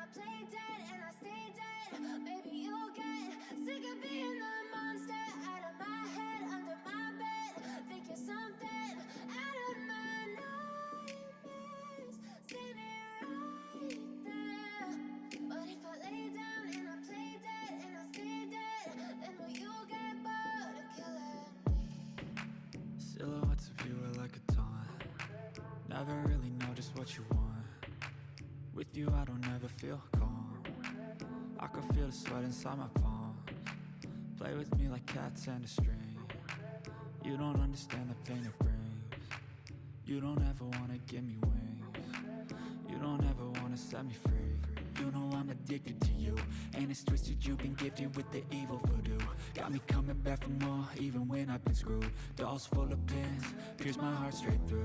I play dead and I stay dead. Baby, you'll get sick of being the monster out of my head, under my bed. Think you're something out of my nightmares. Standing right there. But if I lay down and I play dead and I stay dead, then will you get bored of killing me? Silhouettes of you are like a taunt. Never really know just what you want. With you I don't ever feel calm. I can feel the sweat inside my palms. Play with me like cats and a string. You don't understand the pain it brings. You don't ever wanna give me wings. You don't ever wanna set me free. You know I'm addicted to you, and it's twisted, you've been gifted with the evil voodoo. Got me coming back for more, even when I've been screwed. Dolls full of pins, pierce my heart straight through.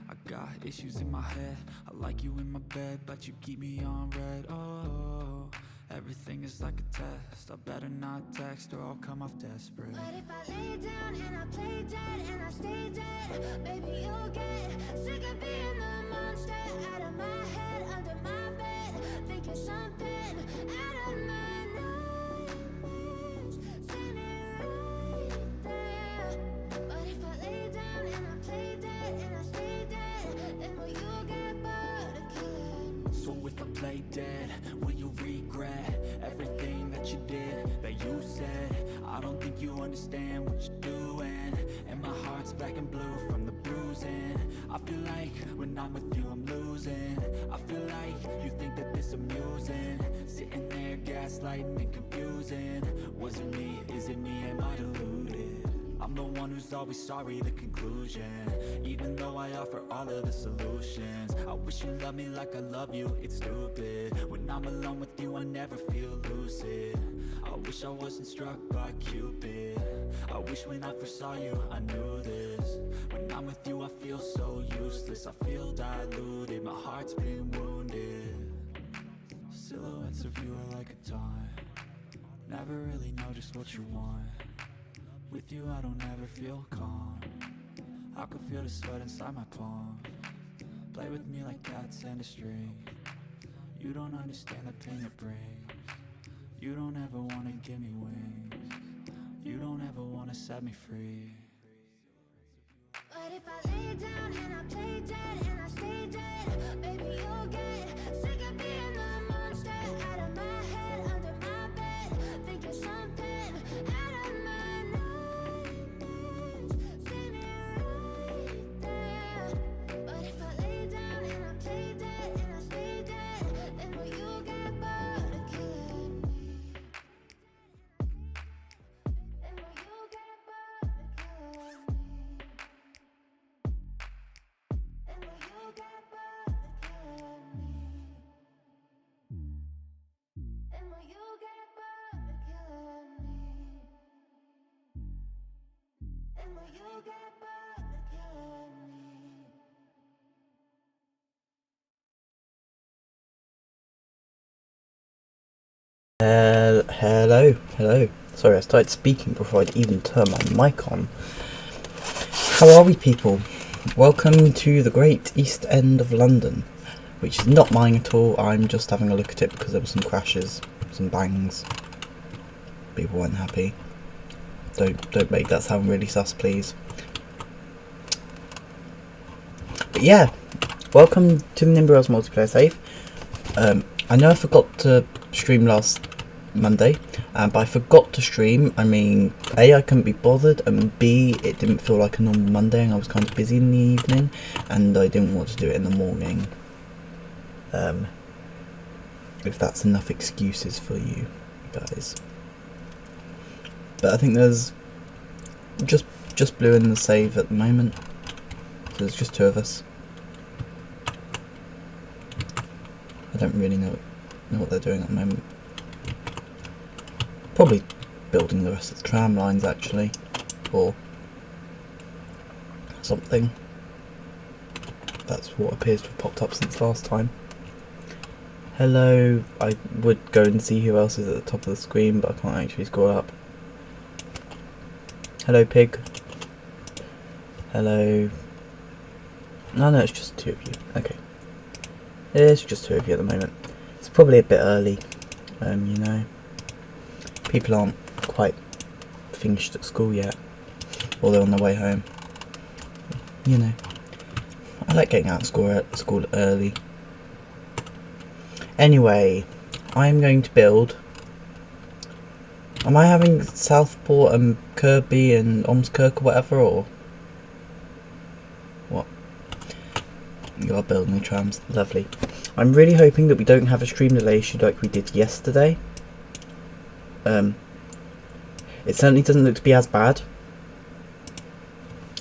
I got issues in my head, I like you in my bed, but you keep me on red. Oh, everything is like a test, I better not text or I'll come off desperate. But if I lay down and I play dead and I stay dead, baby, you'll get sick of being the monster out of my head, under my bed. Think you're something out of my nightmares. Standing right there. But if I lay down and I play dead and I stay dead, then will you get bored of killing me? So if I play dead, will you regret everything that you did, that you said? I don't think you understand what you're doing, and my heart's black and blue from the bruising. I feel like when I'm with you I'm losing. I feel like you think that this amusing, sitting there gaslighting and confusing. Was it me? Is it me? Am I deluded? I'm the one who's always sorry, the conclusion. Even though I offer all of the solutions, I wish you loved me like I love you, it's stupid. When I'm alone with you I never feel lucid. I wish I wasn't struck by Cupid. I wish when I first saw you I knew this. When I'm with you I feel so useless, I feel diluted, my heart's been wounded. Silhouettes of you are like a taunt. Never really know just what you want. With you I don't ever feel calm. I can feel the sweat inside my palms. Play with me like cats and a string. You don't understand the pain it brings. You don't ever wanna give me wings. You don't ever wanna set me free. But if I lay down and I play dead and I stay dead, baby, you'll get sick of being the monster out of my head, under my bed. Think you're something out of my nightmares. Standing right there. But if I lay down and I play dead and I stay dead, then will you get bored of killing me? Then will you get bored of killing me? And will you get bored of killing me? And will you get bored of killing me? And will you get bored of killing me? Hello. Sorry, I started speaking before I'd even turned my mic on. How are we, people? Welcome to the great East End of London, which is not mine at all. I'm just having a look at it because there were some crashes, some bangs. People weren't happy. Don't make that sound really sus, please. But yeah, welcome to the NIMBY multiplayer save. I know I forgot to stream last Monday, but I forgot to stream. I mean, A, I couldn't be bothered, and B, it didn't feel like a normal Monday and I was kind of busy in the evening and I didn't want to do it in the morning. If that's enough excuses for you guys. But I think there's just Blue in the save at the moment, so there's just two of us. I don't really know what they're doing at the moment. Probably building the rest of the tram lines actually, or something. That's what appears to have popped up since last time. Hello, I would go and see who else is at the top of the screen, but I can't actually scroll up. Hello, Pig. Hello. No, it's just two of you. Okay. It's just 2 of you at the moment. It's probably a bit early, you know. People aren't quite finished at school yet, or they're on their way home. You know, I like getting out of school early. Anyway, I'm going to build. Am I having Southport and Kirby and Ormskirk or whatever, or what? You are building the trams, lovely. I'm really hoping that we don't have a stream delay issue like we did yesterday. It certainly doesn't look to be as bad.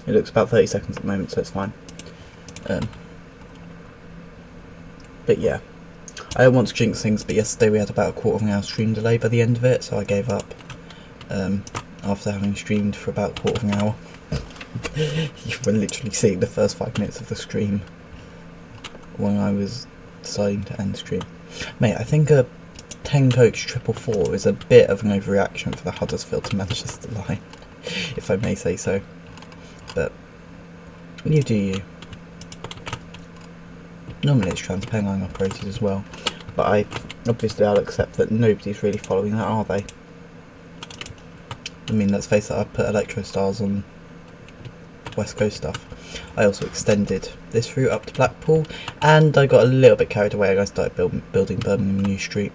It looks about 30 seconds at the moment, so it's fine. But yeah, I don't want to jinx things, but yesterday we had about a 1/4 of an hour stream delay by the end of it, so I gave up after having streamed for about 1/4 of an hour. You were literally seeing the first 5 minutes of the stream when I was deciding to end the stream. Mate, I think a 10 coach 444 is a bit of an overreaction for the Huddersfield to Manchester line, if I may say so. But you do you. Normally it's Transpair line operated as well, but I'll accept that nobody's really following that, are they? I mean, let's face it, I put Electrostars on West Coast stuff. I also extended this route up to Blackpool, and I got a little bit carried away and I started building Birmingham New Street,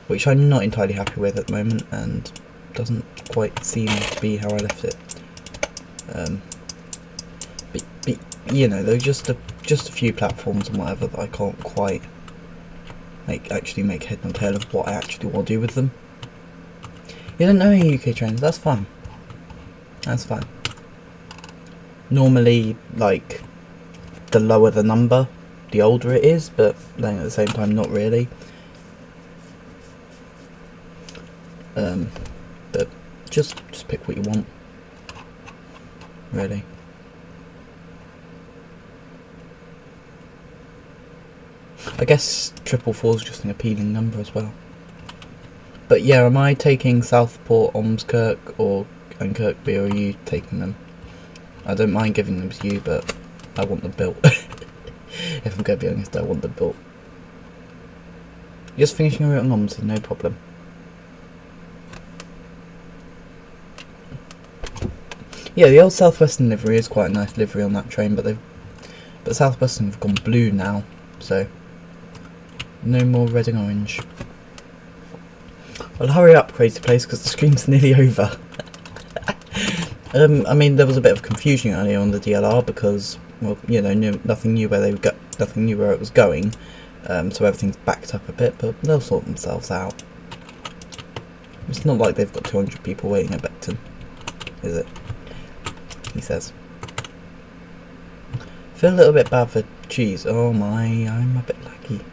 which I'm not entirely happy with at the moment, and doesn't quite seem to be how I left it. But you know, there's just a few platforms and whatever that I can't quite actually make head nor tail of what I actually want to do with them. You don't know any UK trains, that's fine. That's fine. Normally, like, the lower the number, the older it is, but then at the same time, not really. But just pick what you want, really. I guess 444 is just an appealing number as well. But yeah, am I taking Southport, Ormskirk, and Kirkby, or are you taking them? I don't mind giving them to you, but I want them built. If I'm going to be honest, I want them built. Just finishing a route on Ormsey, no problem. Yeah, the old Southwestern livery is quite a nice livery on that train, but Southwestern have gone blue now, so no more red and orange. Well, hurry up, Crazy Place, because the stream's nearly over. I mean, there was a bit of confusion earlier on the DLR because, well, you know, nothing knew where it was going, so everything's backed up a bit, but they'll sort themselves out. It's not like they've got 200 people waiting at Beckton, is it? He says. Feel a little bit bad for cheese. Oh my, I'm a bit laggy.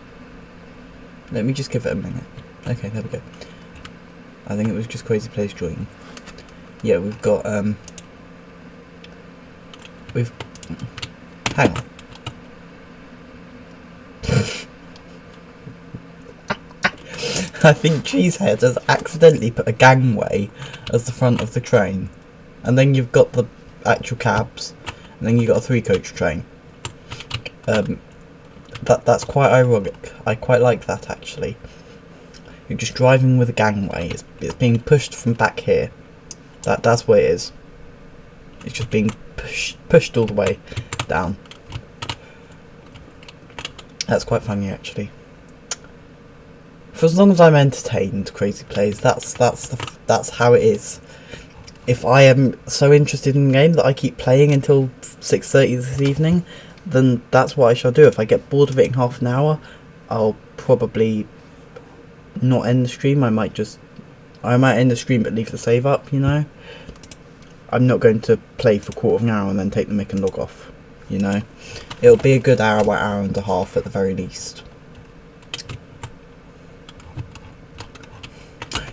Let me just give it a minute. Okay, there we go. I think it was just Crazy Place joining. Yeah, we've got hang on. I think Cheesehead has accidentally put a gangway as the front of the train, and then you've got the actual cabs, and then you've got a 3-coach train. That's quite ironic. I quite like that, actually. You're just driving with a gangway. It's being pushed from back here. That's what it is. It's just being pushed all the way down. That's quite funny, actually. For as long as I'm entertained, Crazy Plays, that's how it is. If I am so interested in the game that I keep playing until 6:30 this evening, then that's what I shall do. If I get bored of it in half an hour, I'll probably not end the stream. I might end the stream but leave the save up, you know. I'm not going to play for a 1/4 of an hour and then take the mic and log off, you know. It'll be a good hour and a half at the very least.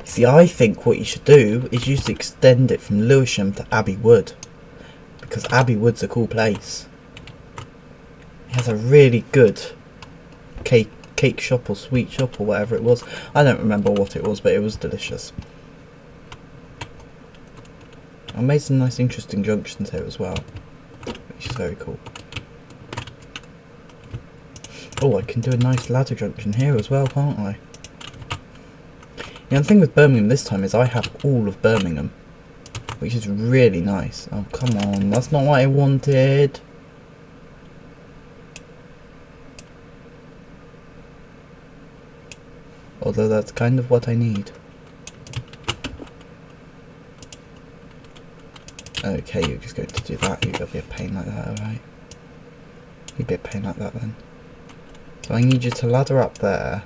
See, I think what you should do is just extend it from Lewisham to Abbey Wood, because Abbey Wood's a cool place. It has a really good cake shop or sweet shop or whatever it was. I don't remember what it was, but it was delicious. I made some nice interesting junctions here as well, which is very cool. Oh, I can do a nice ladder junction here as well, can't I? Yeah, the thing with Birmingham this time is I have all of Birmingham, which is really nice. Oh, come on, that's not what I wanted. Although that's kind of what I need. Okay, you're just going to do that. You're going to be a pain like that, alright? You'll be a pain like that then. So I need you to ladder up there.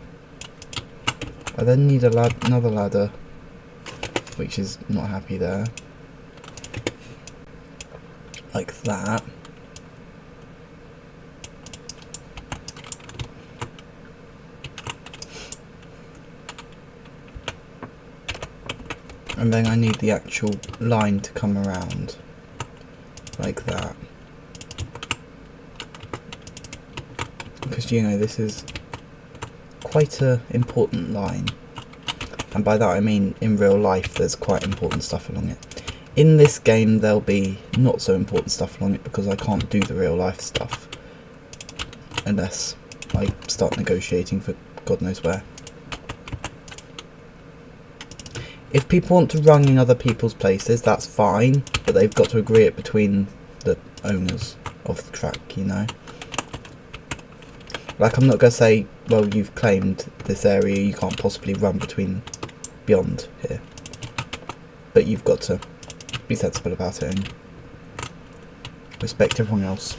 I then need another ladder, which is not happy there. Like that. And then I need the actual line to come around. Like that. Because, you know, this is quite a important line. And by that I mean in real life there's quite important stuff along it. In this game there'll be not so important stuff along it because I can't do the real life stuff. Unless I start negotiating for God knows where. If people want to run in other people's places, that's fine, but they've got to agree it between the owners of the track, you know. Like, I'm not going to say, well, you've claimed this area, you can't possibly run beyond here. But you've got to be sensible about it and respect everyone else.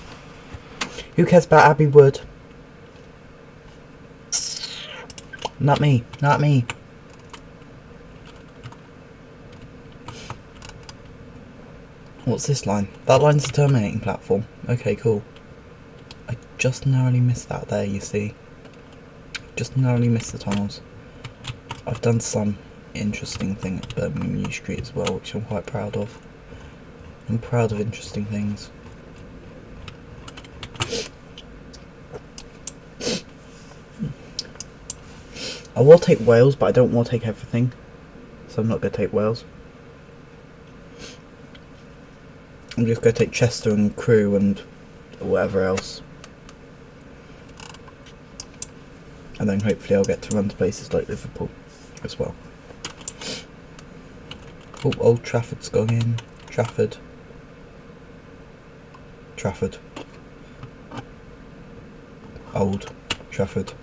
Who cares about Abbey Wood? Not me, not me. What's this line? That line's the terminating platform. Okay, cool. I just narrowly missed that there, you see. Just narrowly missed the tunnels. I've done some interesting thing at Birmingham New Street as well, which I'm quite proud of. I'm proud of interesting things. I will take Wales, but I don't want to take everything. So I'm not going to take Wales. I'm just going to take Chester and Crewe and whatever else. And then hopefully I'll get to run to places like Liverpool as well. Oh, Old Trafford's gone in. Trafford. Old Trafford.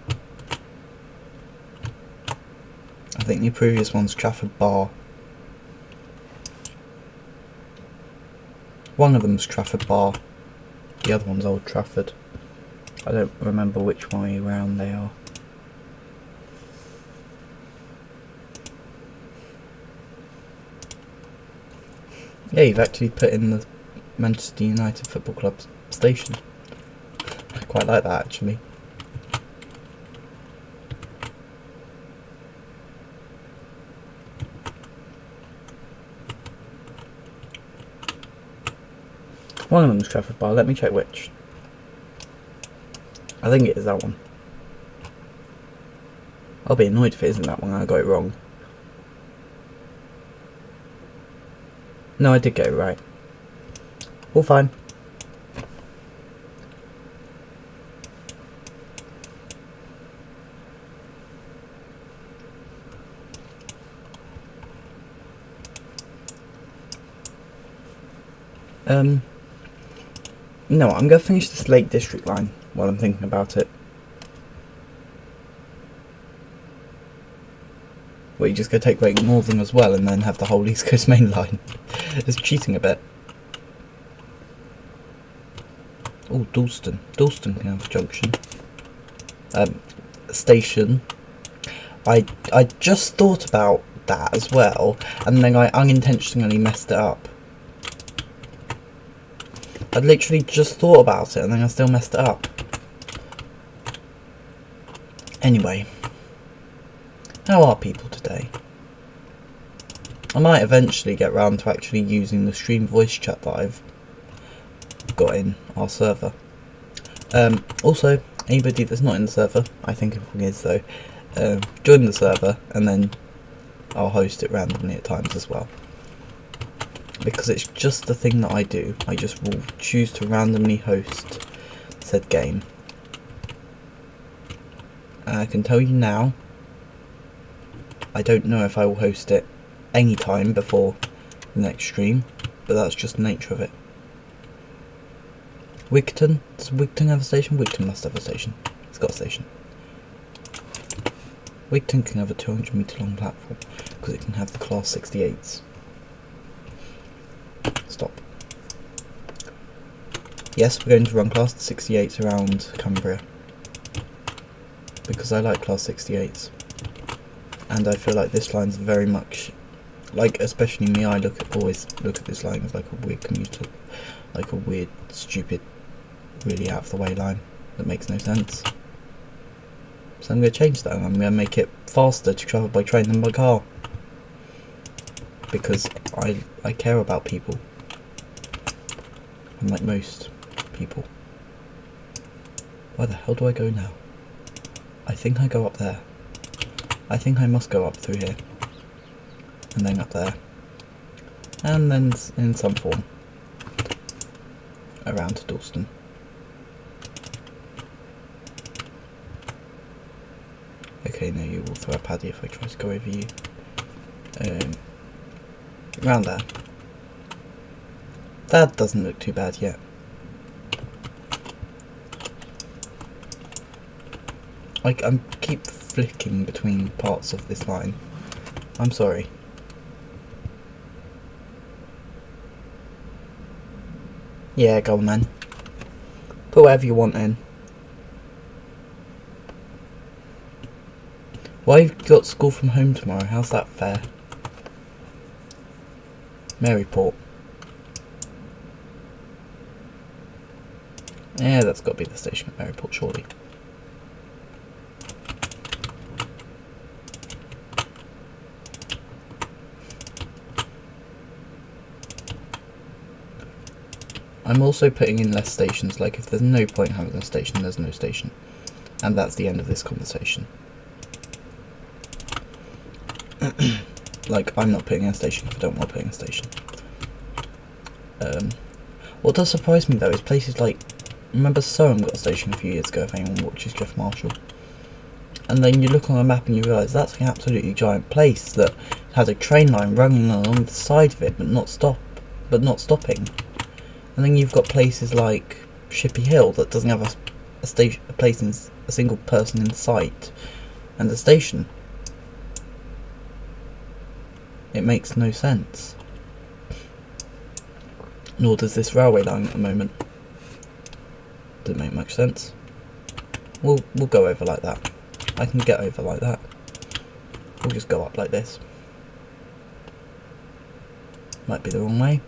I think the previous one's Trafford Bar. One of them's Trafford Bar, the other one's Old Trafford. I don't remember which way round they are. Yeah, you've actually put in the Manchester United Football Club station. I quite like that actually. One of them's Trafford Bar, let me check which. I think it is that one. I'll be annoyed if it isn't that one and I got it wrong. No, I did get it right. All fine. No, I'm going to finish this Lake District line while I'm thinking about it. Well, you're just going to take Great Northern as well and then have the whole East Coast Main Line. It's cheating a bit. Oh, Dalston. Dalston can have a junction. Station. I just thought about that as well, and then I unintentionally messed it up. I literally just thought about it and then I still messed it up. Anyway, how are people today? I might eventually get round to actually using the stream voice chat that I've got in our server. Also, anybody that's not in the server, I think everyone is though, join the server and then I'll host it randomly at times as well. Because it's just the thing that I do. I just will choose to randomly host said game. I can tell you now, I don't know if I will host it any time before the next stream, but that's just the nature of it. Wigton? Does Wigton have a station? Wigton must have a station. It's got a station. Wigton can have a 200 metre long platform because it can have the class 68s. Stop. Yes, we're going to run class 68s around Cumbria because I like class 68s, and I feel like this line's very much like, especially me, I always look at this line as like a weird commuter, like a weird, stupid, really out of the way line that makes no sense. So I'm going to change that, and I'm going to make it faster to travel by train than by car, because I care about people, unlike most people. Where the hell do I go now? I think I go up there. I think I must go up through here, and then up there, and then in some form around to Dalston. Okay, no, you will throw a paddy if I try to go over you. Around there. That doesn't look too bad yet. Like, I keep flicking between parts of this line. I'm sorry. Yeah, go on then. Put whatever you want in. Why have you got school from home tomorrow? How's that fair? Maryport. Yeah, that's got to be the station at Maryport, surely. I'm also putting in less stations, like if there's no point having a station, there's no station. And that's the end of this conversation. Like, I'm not putting in a station if I don't want to put in a station. What does surprise me though is places like, remember Soham got a station a few years ago, if anyone watches Jeff Marshall. And then you look on a map and you realise that's an absolutely giant place that had a train line running along the side of it, but not stopping. And then you've got places like Shippey Hill that doesn't have a place in a single person in sight, and a station. It makes no sense. Nor does this railway line at the moment. Doesn't make much sense. We'll go over like that. I can get over like that. We'll just go up like this. Might be the wrong way.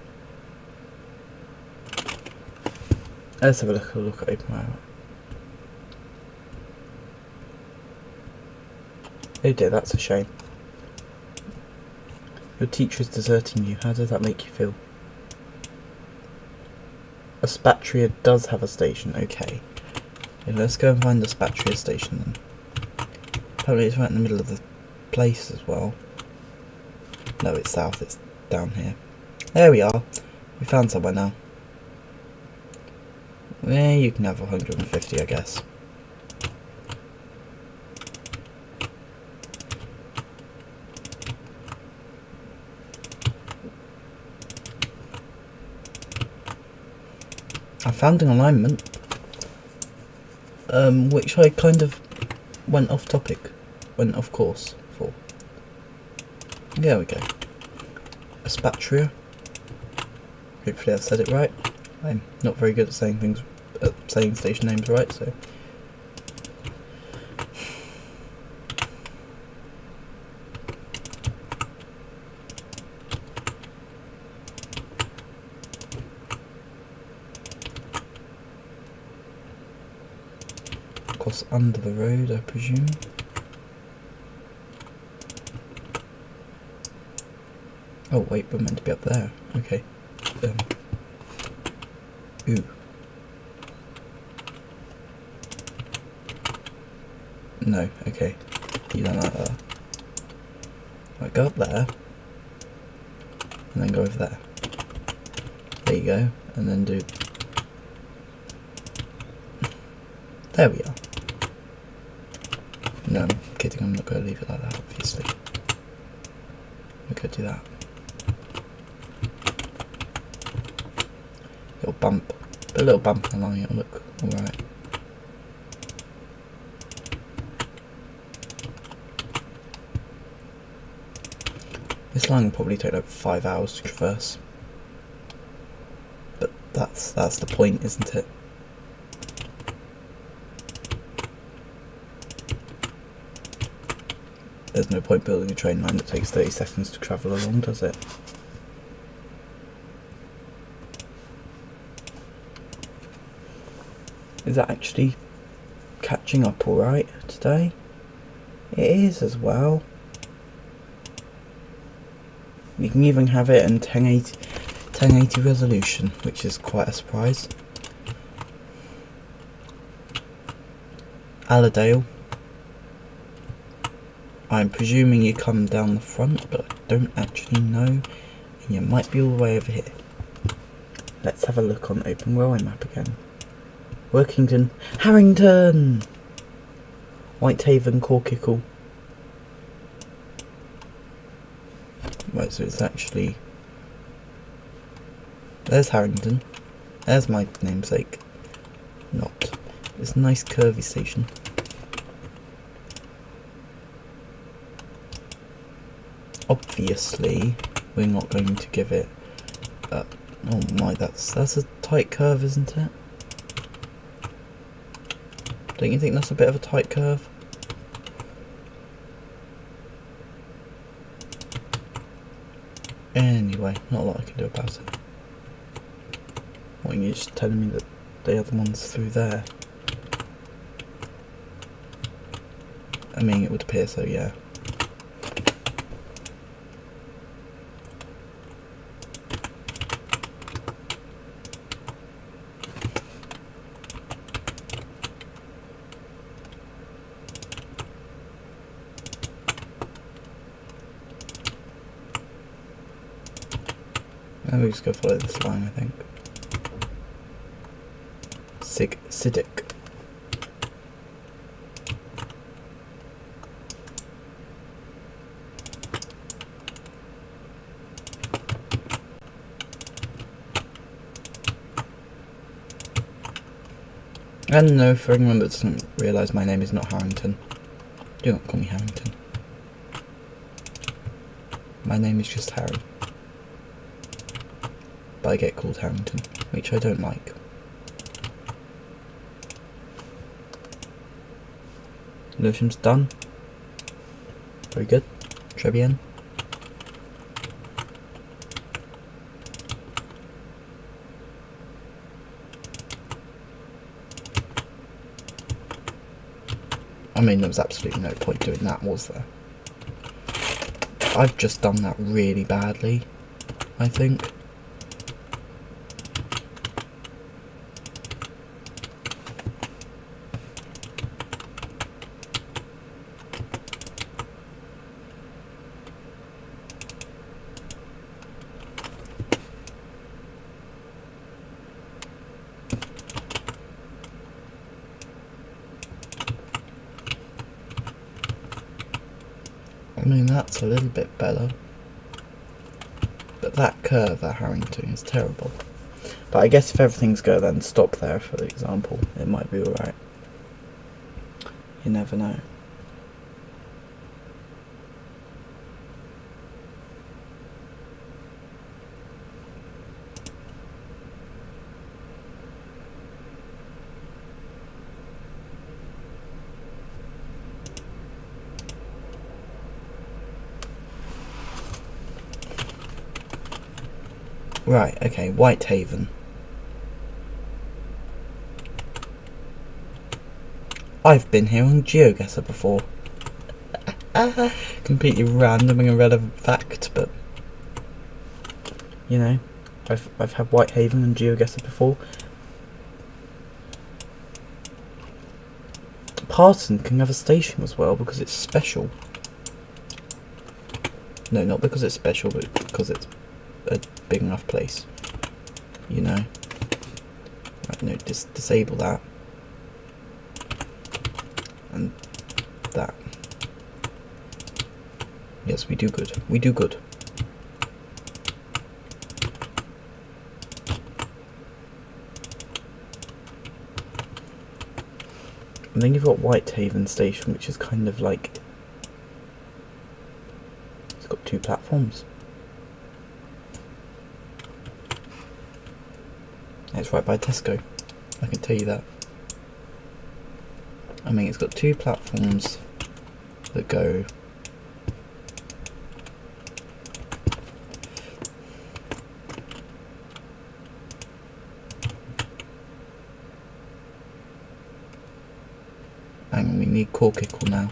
Let's have a look at Open Rail. Oh dear, that's a shame. Your teacher is deserting you. How does that make you feel? Aspatria does have a station. Okay. Let's go and find the Aspatria station then. Apparently it's right in the middle of the place as well. No, it's south. It's down here. There we are. We found somewhere now. Yeah, you can have 150, I guess. I found an alignment, which I kind of went off course for. There we go. Aspatria. Hopefully I've said it right. I'm not very good at saying saying station names right, so. Cross under the road, I presume. Oh wait, we're meant to be up there. Okay. Ooh. No, okay. You don't like that. Right, go up there. And then go over there. There you go. And then do... There we are. No, I'm kidding, I'm not going to leave it like that, obviously. We could do that. Little bump. Put a little bump along it, it'll look alright. This line will probably take like 5 hours to traverse. But that's the point, isn't it? There's no point building a train line that takes 30 seconds to travel along, does it? Is that actually catching up alright today? It is as well. You can even have it in 1080 resolution, which is quite a surprise. Allerdale. I'm presuming you come down the front, but I don't actually know. And you might be all the way over here. Let's have a look on Open Railway map again. Workington, Harrington! Whitehaven, Corkicle. Right, so it's actually... There's Harrington. There's my namesake. Not. It's a nice curvy station. Obviously, we're not going to give it... oh my, that's a tight curve, isn't it? Don't you think that's a bit of a tight curve? Anyway, not a lot I can do about it. What, you're just telling me that the other one's through there? I mean, it would appear so, yeah. We just go follow this line, I think. Siddick. And no, for anyone that doesn't realise, my name is not Harrington. Do not call me Harrington. My name is just Harry. But I get called Harrington, which I don't like. Lewisham's done. Very good. Très bien. I mean, there was absolutely no point doing that, was there? I've just done that really badly, I think. I mean, that's a little bit better. But that curve at Harrington is terrible. But I guess if everything's good, then stop there, for example. It might be alright. You never know. Right, okay, Whitehaven. I've been here on GeoGuessr before. Completely random and irrelevant fact, but you know, I've had Whitehaven on GeoGuessr before. Parton can have a station as well because it's special. No, not because it's special, but because it's a big enough place. You know. Right, no, disable that. And that. Yes, we do good. We do good. And then you've got Whitehaven Station, which is kind of like... It's got 2 platforms. It's right by Tesco, I can tell you that. I mean, it's got 2 platforms that go... Hang on, we need Corkicle now.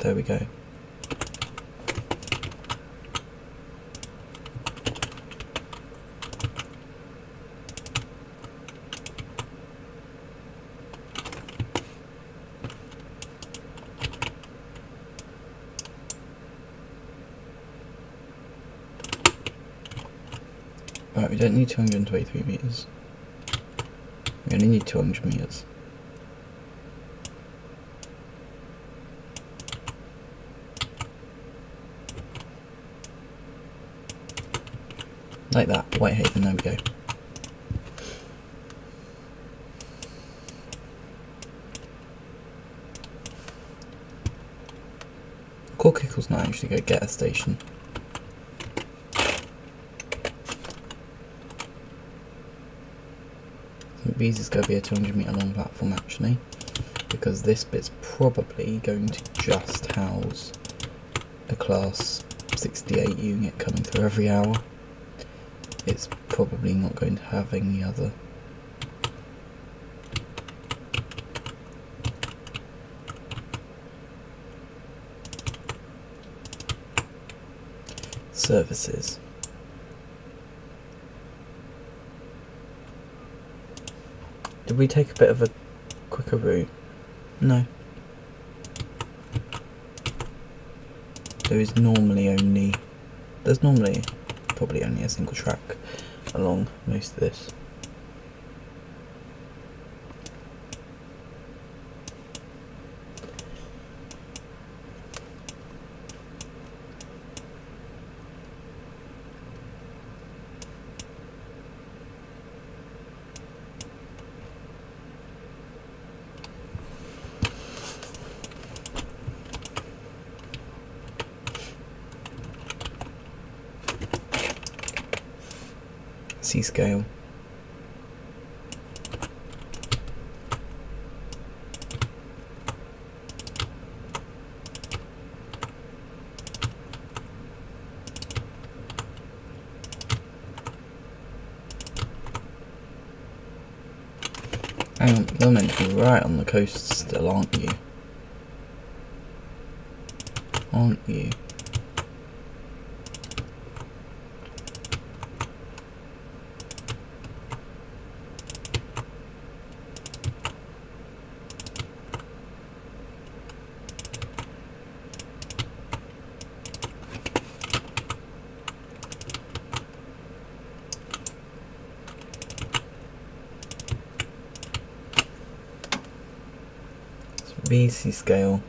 There we go. Right, we don't need 223 meters. We only need 200 meters. Like that, Whitehaven, there we go. Corkicle's not actually going to get a station. These is going to be a 200 metre long platform actually, because this bit's probably going to just house a class 68 unit coming through every hour. It's probably not going to have any other. Services. Did we take a bit of a quicker route? No. There's normally probably only a single track along most of this. C-scale. Hang on, you're meant to be right on the coast still, aren't you? Aren't you? BC scale.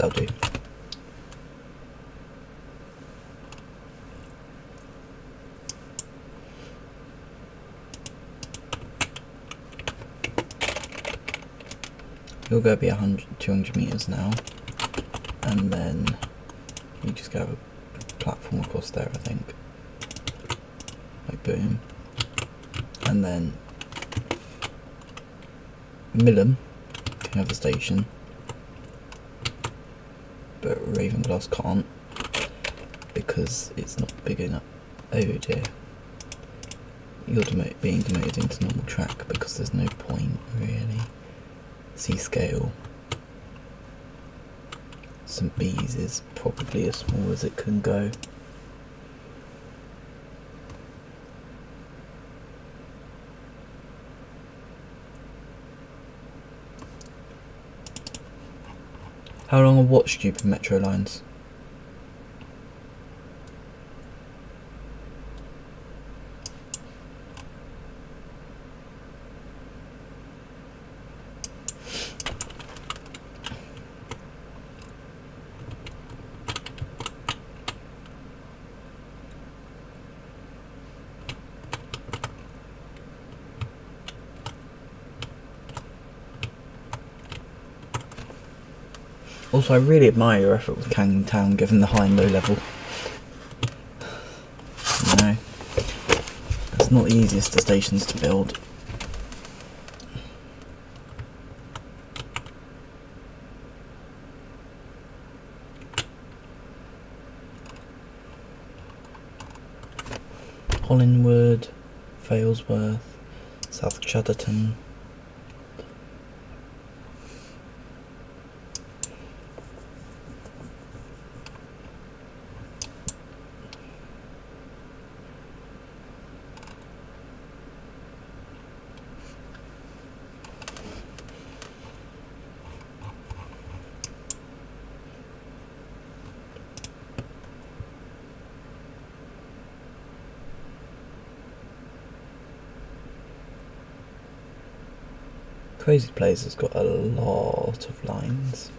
that'll do. You'll go be 200 meters now, and then you just go a platform across there, I think. Like boom. And then Millum can have a station, but Ravenglass can't because it's not big enough. Oh dear. You're being demoted into normal track because there's no point really. C scale. St. Bees is probably as small as it can go. How long have I watched stupid metro lines? Also, I really admire your effort with Canning Town, given the high and low level. You know, it's not the easiest of stations to build. Hollingwood, Failsworth, South Chudderton. Crazy Place has got a lot of lines.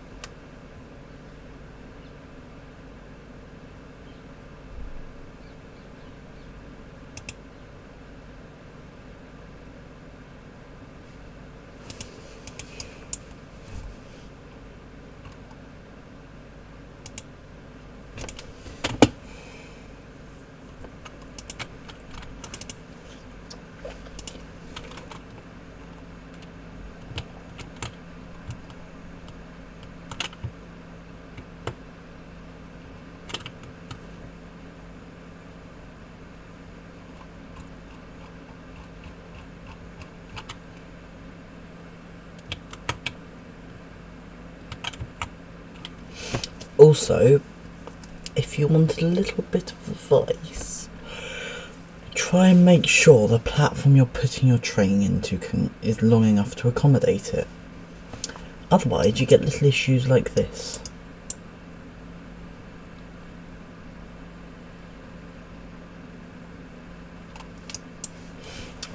Also, if you wanted a little bit of advice, try and make sure the platform you're putting your train into is long enough to accommodate it. Otherwise, you get little issues like this.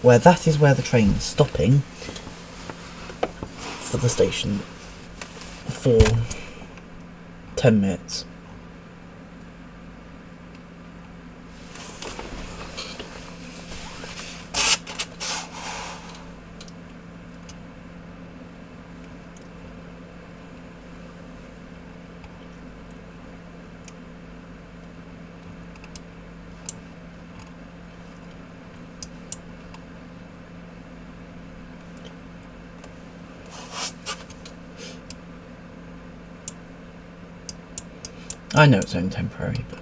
Where that is where the train is stopping for the station for 10 minutes. I know it's only temporary, but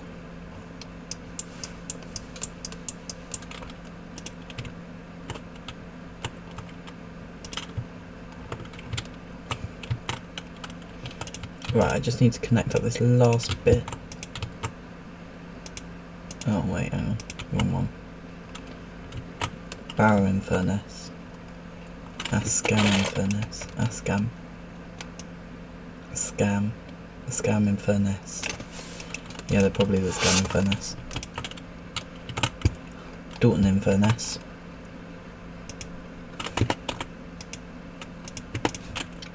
right, I just need to connect up this last bit. Oh wait, hang on, wrong one. Barrow Inverness. Ascam Inverness. Ascam. Scam. Scam Inverness. Yeah, they're probably the Scam Inverness. Dalton Inverness.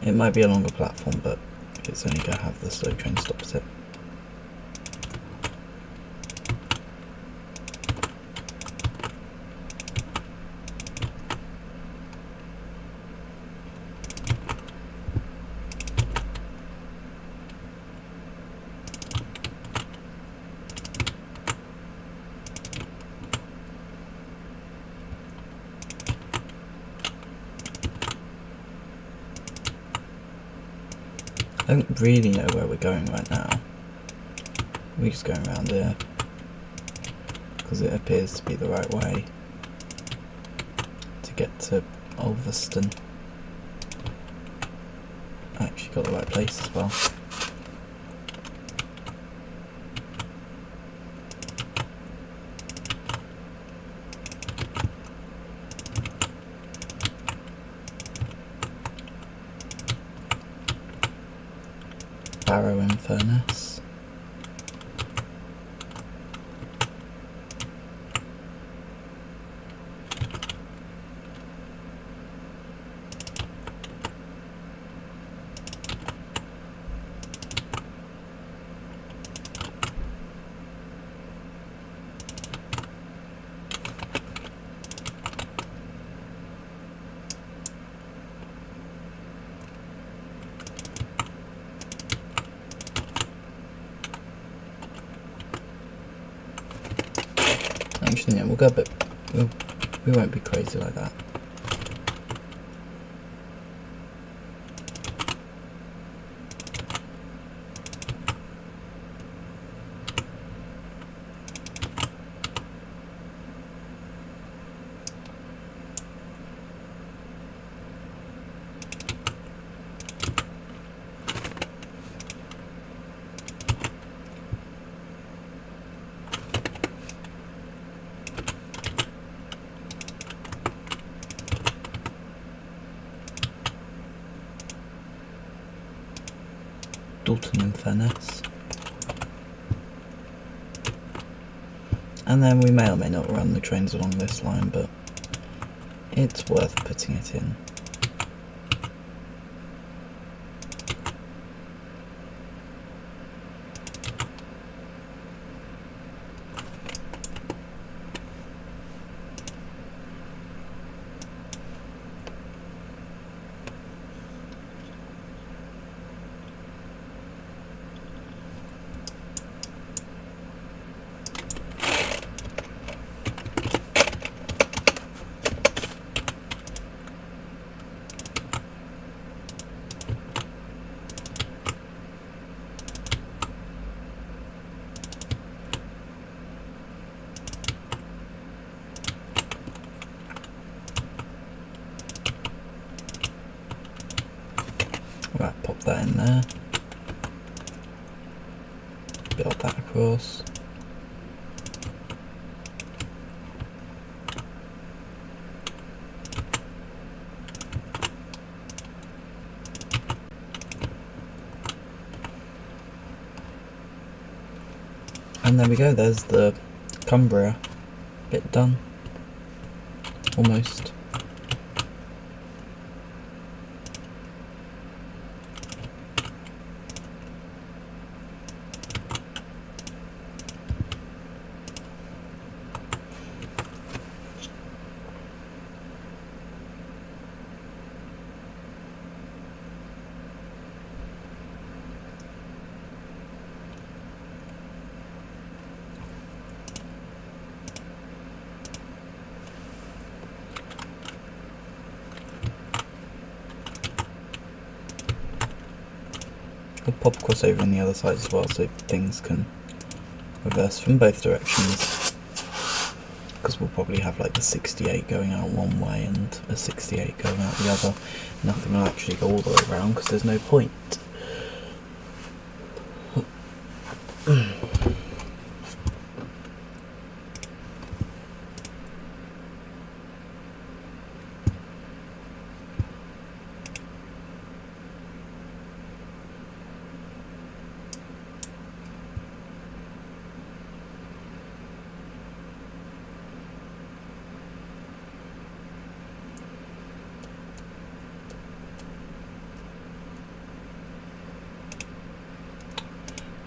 It might be a longer platform, but it's only going to have the slow train stops it. I don't really know where we're going right now. We're just going around here because it appears to be the right way to get to Ulverston. I actually got the right place as well. Barrow and Furnace. Actually, yeah, we'll go a bit. We won't be crazy like that. Dalton and Furnace. And then we may or may not run the trains along this line, but it's worth putting it in. Right, pop that in there. Build that across. And there we go, there's the Cumbria bit done. Almost. We'll pop across over on the other side as well so things can reverse from both directions, because we'll probably have like the 68 going out one way and a 68 going out the other. Nothing will actually go all the way around because there's no point.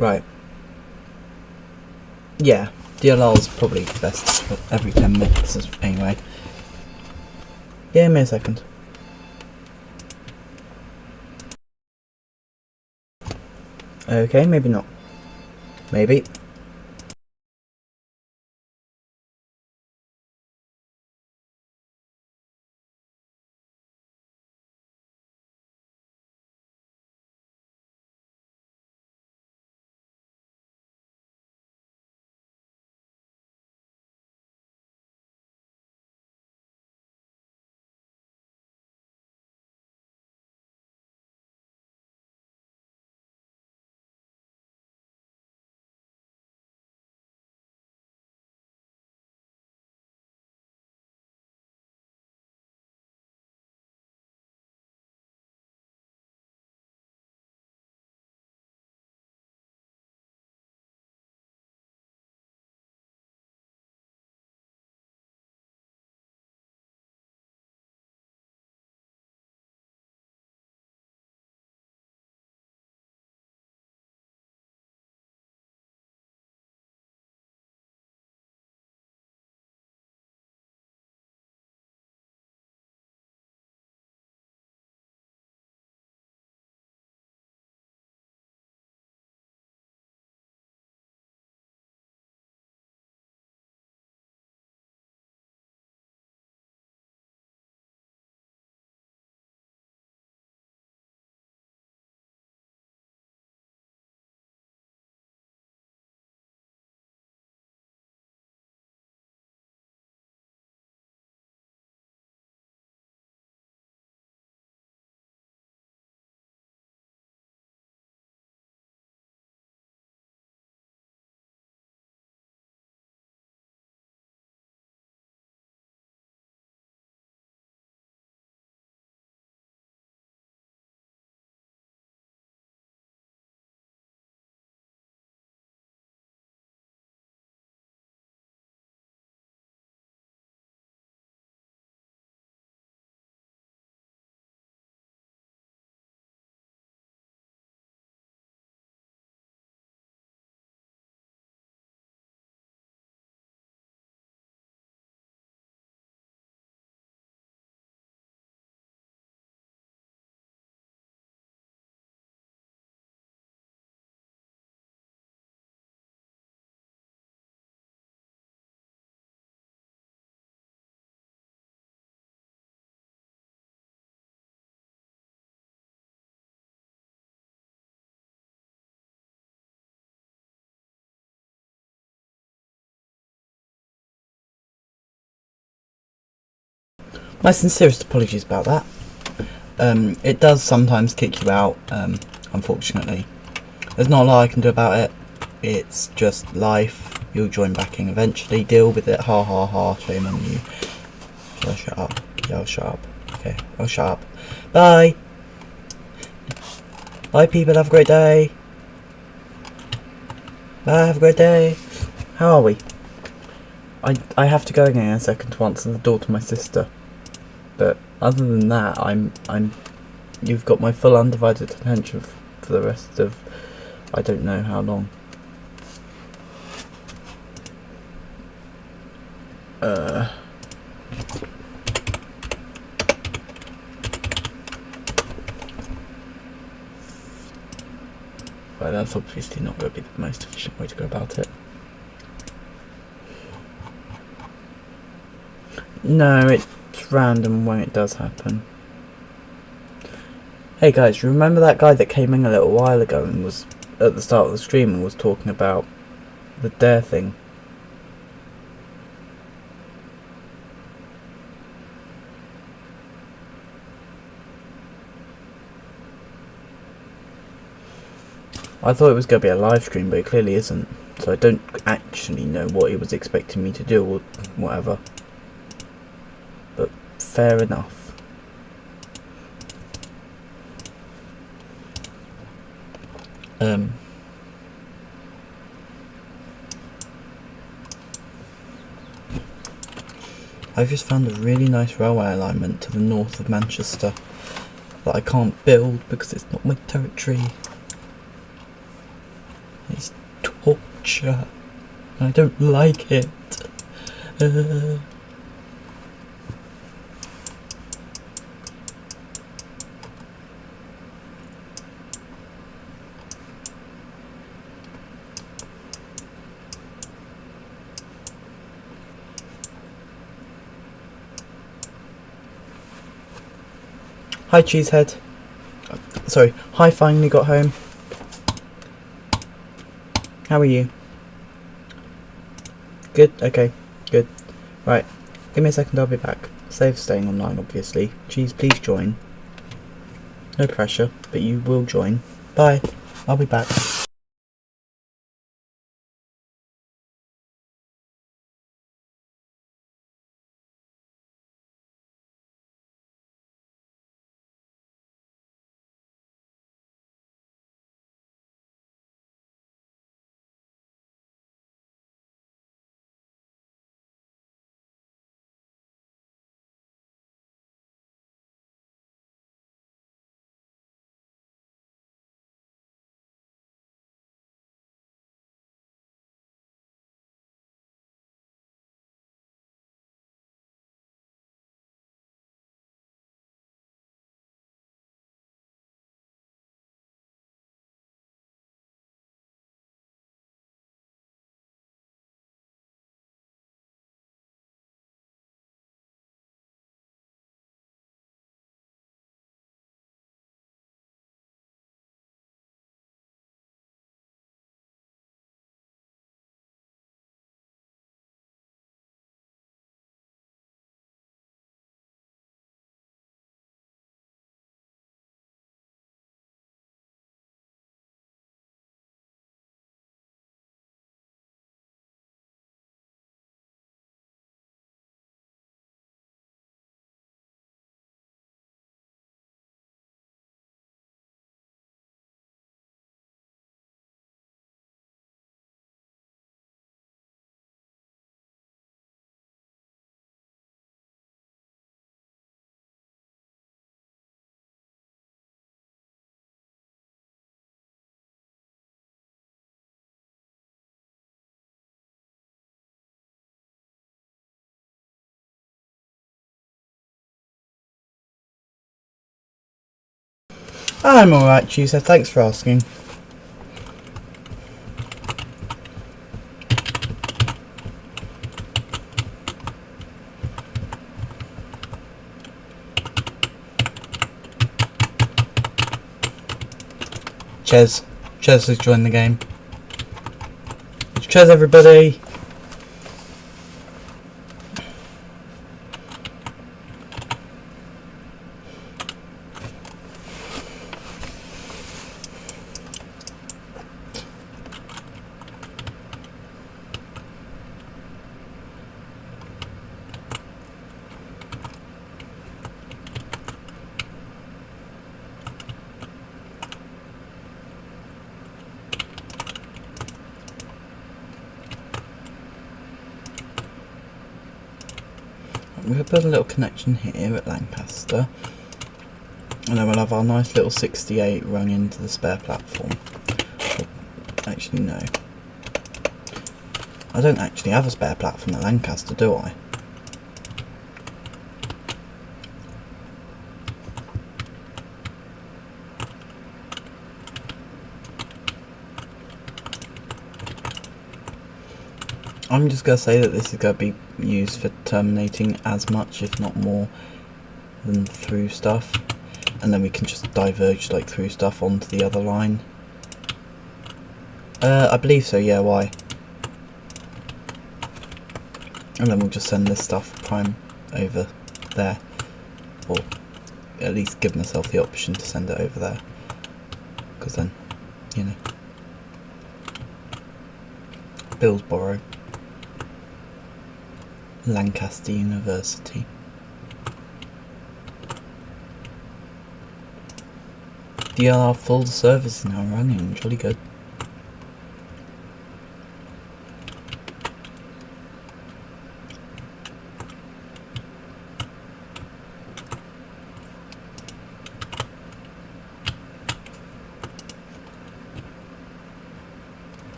Right. Yeah, DLR's probably best for every 10 minutes anyway. Give me a second. Okay, maybe not. Maybe. My sincerest apologies about that. It does sometimes kick you out, unfortunately. There's not a lot I can do about it. It's just life. You'll join back in eventually. Deal with it. Ha ha ha. Shame on you. Shall I shut up? Yeah, I'll shut up. Okay, I'll shut up. Bye! Bye people, have a great day. Bye, have a great day. How are we? I have to go again in a second to answer the door to my sister. But other than that, you've got my full undivided attention for the rest of I don't know how long. Well, that's obviously not going to be the most efficient way to go about it. No, it's random when it does happen. Hey guys, remember that guy that came in a little while ago and was at the start of the stream and was talking about the dare thing? I thought it was going to be a live stream, but it clearly isn't. So I don't actually know what he was expecting me to do or whatever. But fair enough. I've just found a really nice railway alignment to the north of Manchester that I can't build because it's not my territory. is torture. I don't like it. Hi, Cheesehead. Sorry, hi, finally got home. How are you? Good? Okay, good. Right, give me a second, I'll be back. Save staying online, obviously. Cheese, please join. No pressure, but you will join. Bye, I'll be back. I'm alright, Cheesehead, thanks for asking. Ches has joined the game. Ches, everybody. We're going to build a little connection here at Lancaster, and then we'll have our nice little 68 rung into the spare platform. Actually, no. I don't actually have a spare platform at Lancaster, do I? I'm just going to say that this is going to be used for terminating as much, if not more, than through stuff. And then we can just diverge like through stuff onto the other line. I believe so, yeah, why? And then we'll just send this stuff prime over there. Or at least give myself the option to send it over there. Because then, you know. Billsborough. Lancaster University. DLR full service is now running, jolly good.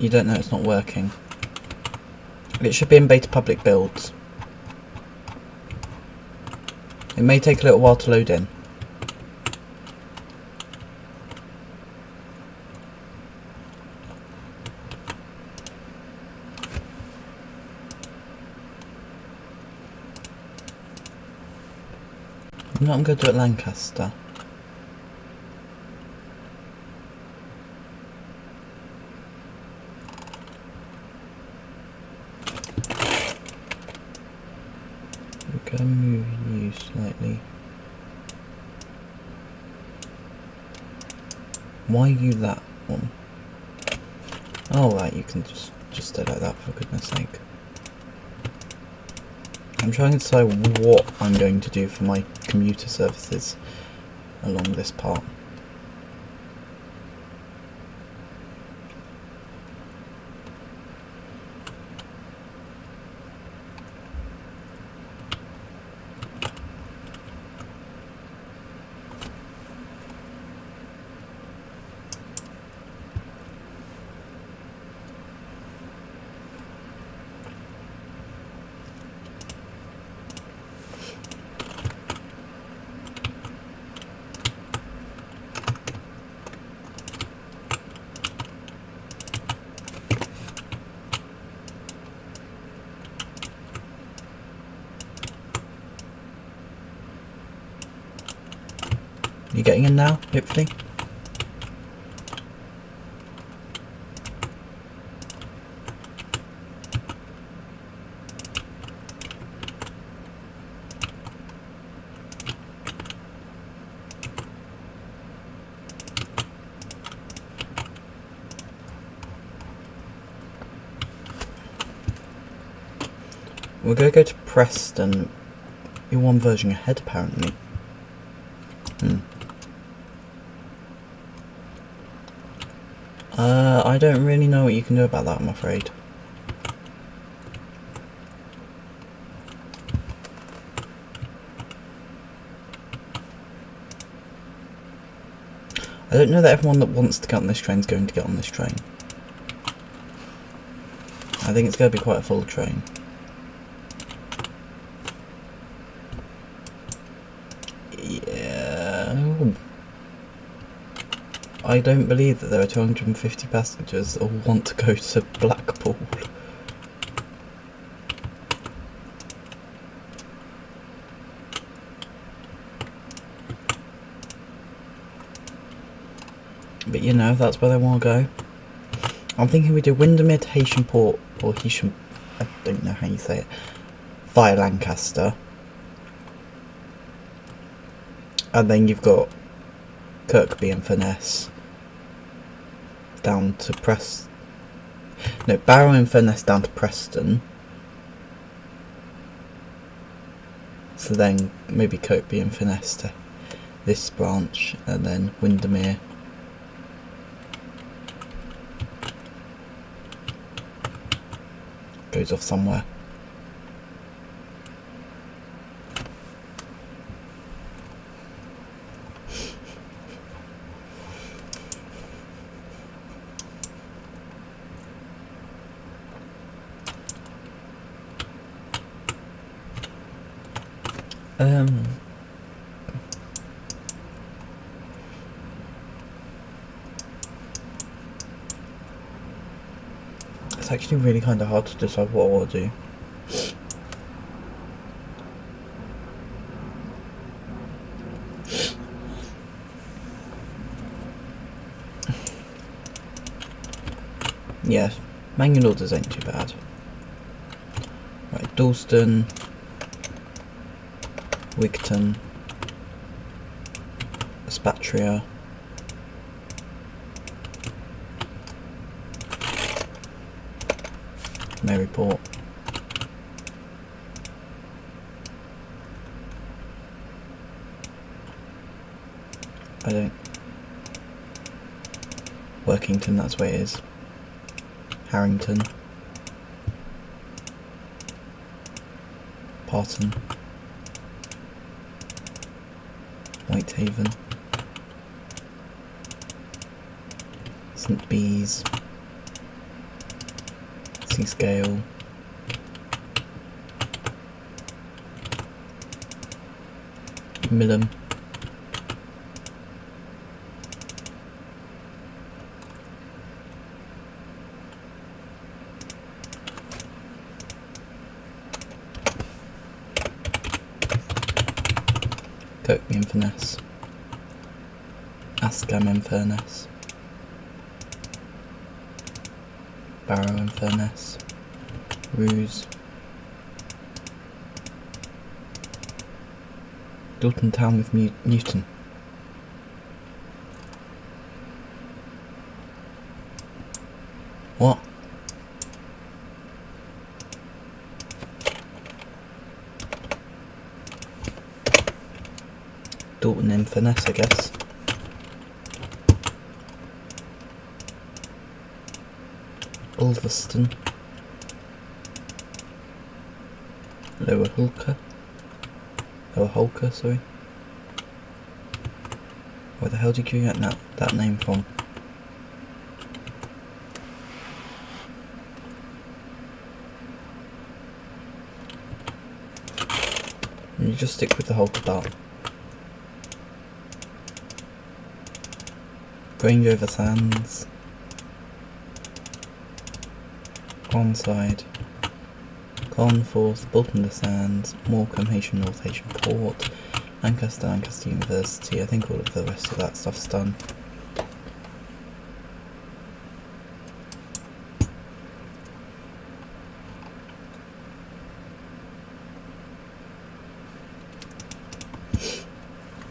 you don't know it's not working. It should be in beta public builds. It may take a little while to load in. You know what I'm going to do at Lancaster? We're going to move you slightly. Why you that one? Oh right, you can just stay like that, for goodness sake. I'm trying to decide what I'm going to do for my commuter services along this part. You getting in now, hopefully? We're going to go to Preston. You're one version ahead, apparently. I don't really know what you can do about that, I'm afraid. I don't know that everyone that wants to get on this train is going to get on this train. I think it's going to be quite a full train. Yeah. I don't believe that there are 250 passengers that want to go to Blackpool. But you know, if that's where they want to go. I'm thinking we do Windermere to Haitianport, or Haitian, I don't know how you say it, via Lancaster. And then you've got Kirkby and Furness down to Barrow and Furness down to Preston. So then maybe Kirkby and Furness to this branch, and then Windermere. Goes off somewhere. It's actually really kind of hard to decide what I want to do. Yeah, manual orders ain't too bad. Right, Dalston, Wigton, Spatria, Maryport, Workington, that's where it is. Harrington, Parton, Whitehaven, St Bees, sliding scale. Millum. Coke and finesse. Ascam and furnace. Barrow and furnace. Ruse. Dalton Town with Newton. What? Dalton in finesse, I guess. Ulverston. Lower Holker, sorry. Where the hell did you get that name from? You just stick with the Holker belt. Grange over Sands. Onside. Clonforth, Bolton the Sands, Morecambe, Haitian North, Haitian Port, Lancaster University. I think all of the rest of that stuff's done.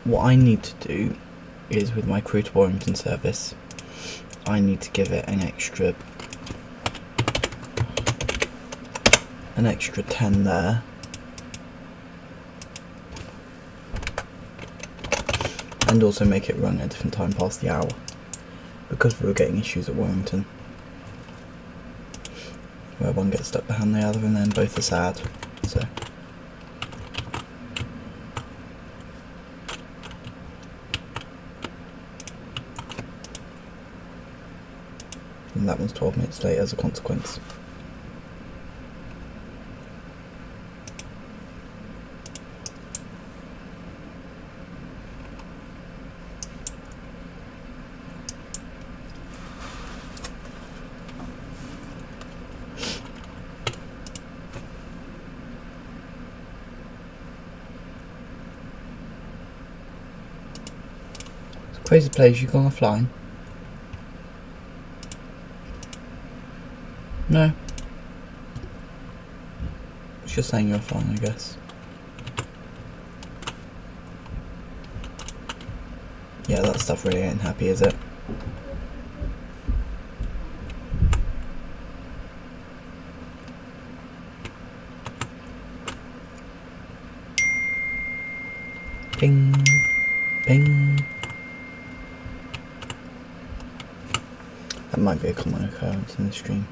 What I need to do is, with my crew to Warrington service, I need to give it an extra 10 there, and also make it run at a different time past the hour, because we were getting issues at Warrington where one gets stuck behind the other and then both are sad. So and that one's 12 minutes late as a consequence. Crazy place, you gone offline? No. It's just saying you're offline, I guess. Yeah, that stuff really ain't happy, is it? Ping, ping. That might be a common occurrence in the stream.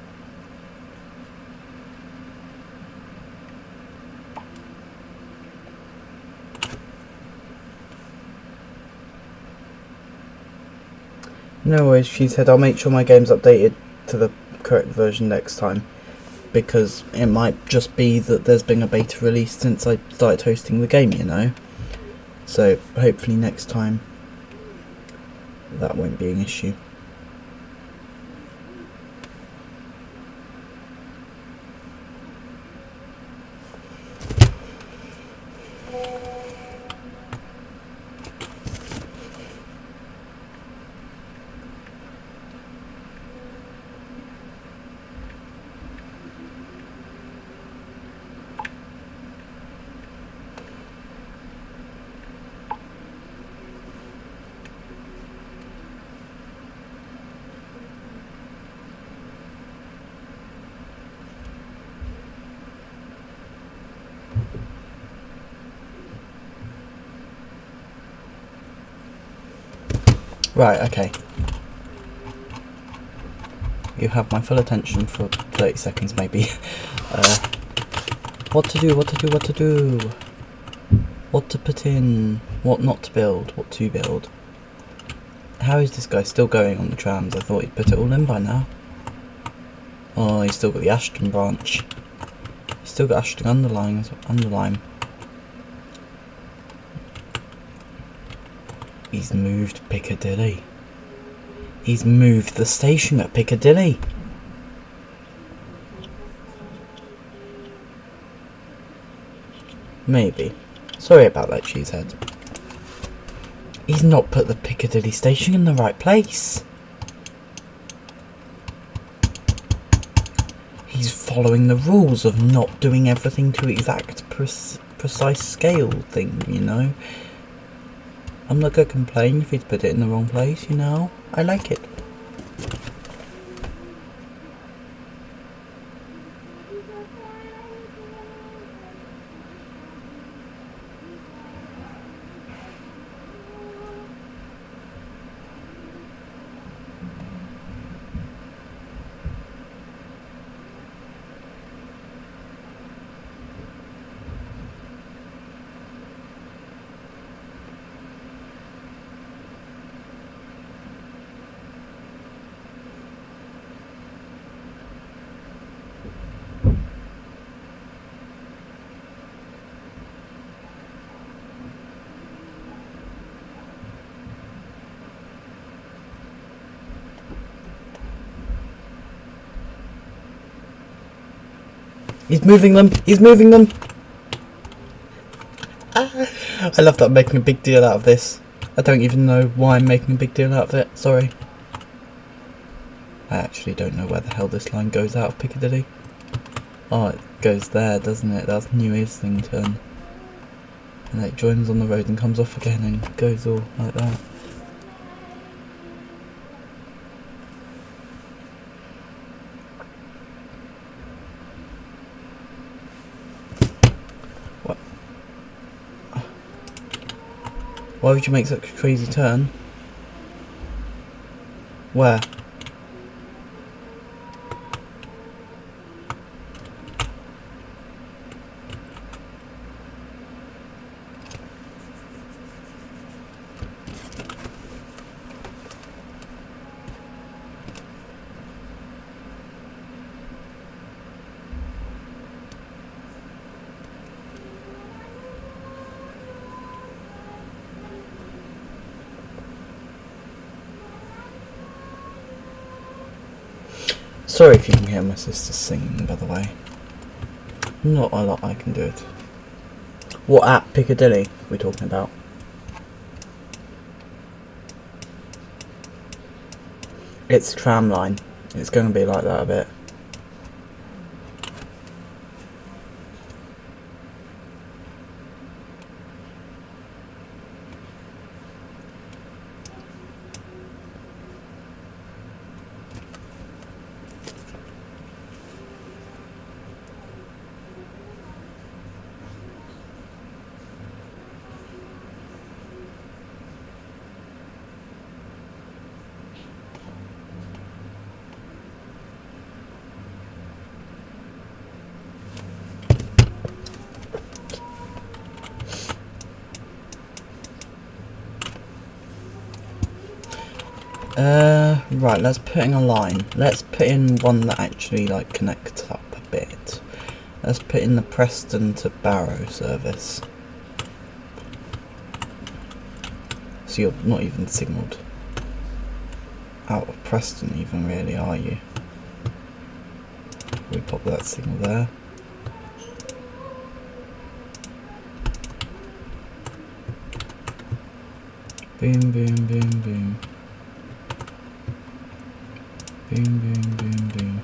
No worries, she said, I'll make sure my game's updated to the correct version next time, because it might just be that there's been a beta release since I started hosting the game, you know. So hopefully next time that won't be an issue. Right, okay. You have my full attention for 30 seconds maybe. What to do, what to do, what to do. What to put in, what not to build, what to build. How is this guy still going on the trams? I thought he'd put it all in by now. Oh, he's still got the Ashton branch. He's still got Ashton underline. He's moved Piccadilly. He's moved the station at Piccadilly. Maybe. Sorry about that, cheesehead. He's not put the Piccadilly station in the right place. He's following the rules of not doing everything to exact precise scale thing, you know. I'm not gonna complain if he'd put it in the wrong place, you know. I like it. He's moving them! He's moving them! I love that I'm making a big deal out of this. I don't even know why I'm making a big deal out of it. Sorry. I actually don't know where the hell this line goes out of Piccadilly. Oh, it goes there, doesn't it? That's New Islington. And it joins on the road and comes off again and goes all like that. Why would you make such a crazy turn? Where? Sorry if you can hear my sister singing, by the way. Not a lot I can do it. What at Piccadilly we're talking about? It's tram line. It's going to be like that a bit. Right, let's put in a line. Let's put in one that actually like connects up a bit. Let's put in the Preston to Barrow service. So you're not even signalled out of Preston even really, are you? We pop that signal there. Boom, boom, boom, boom. Boom, boom, boom, boom.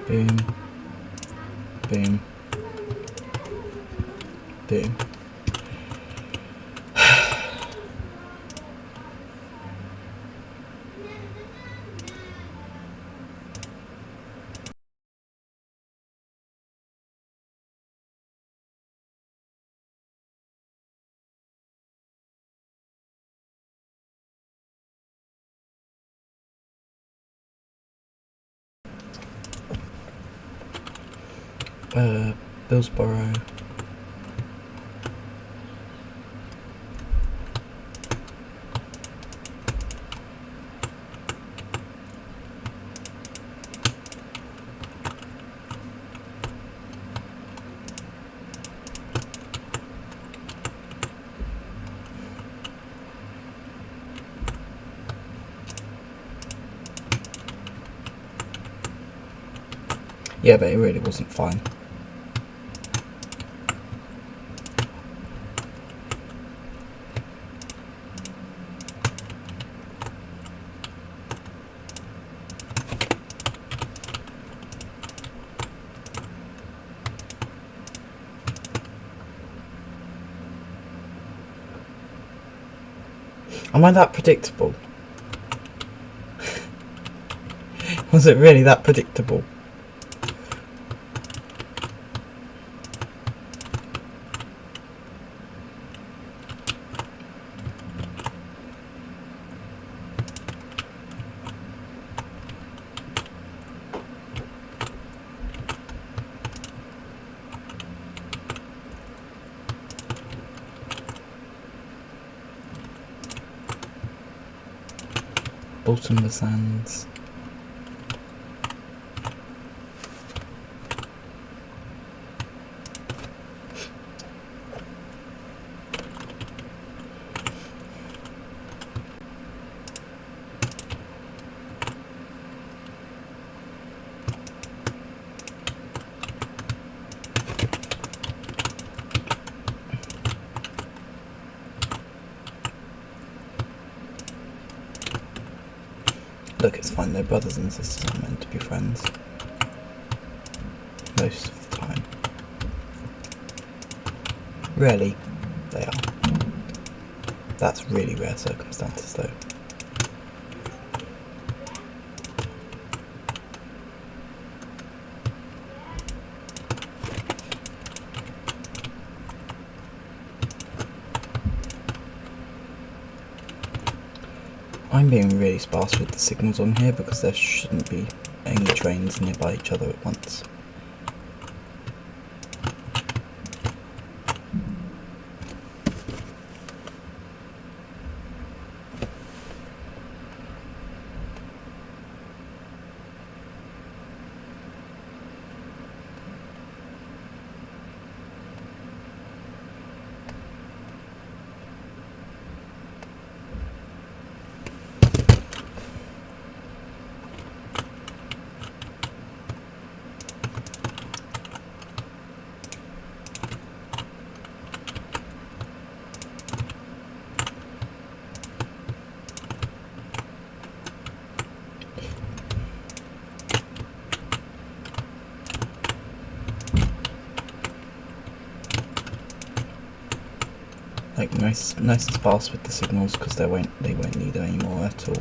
Boom. Boom. Boom. Billsborough. Yeah, but it really wasn't fine. Am I that predictable? Was it really that predictable? Bottom of sands. Look, it's fine, they're brothers and sisters are meant to be friends. Most of the time. Rarely, they are. That's really rare circumstances though. I'm being really sparse with the signals on here because there shouldn't be any trains nearby each other at once. Like nice and sparse with the signals because they won't need any more at all.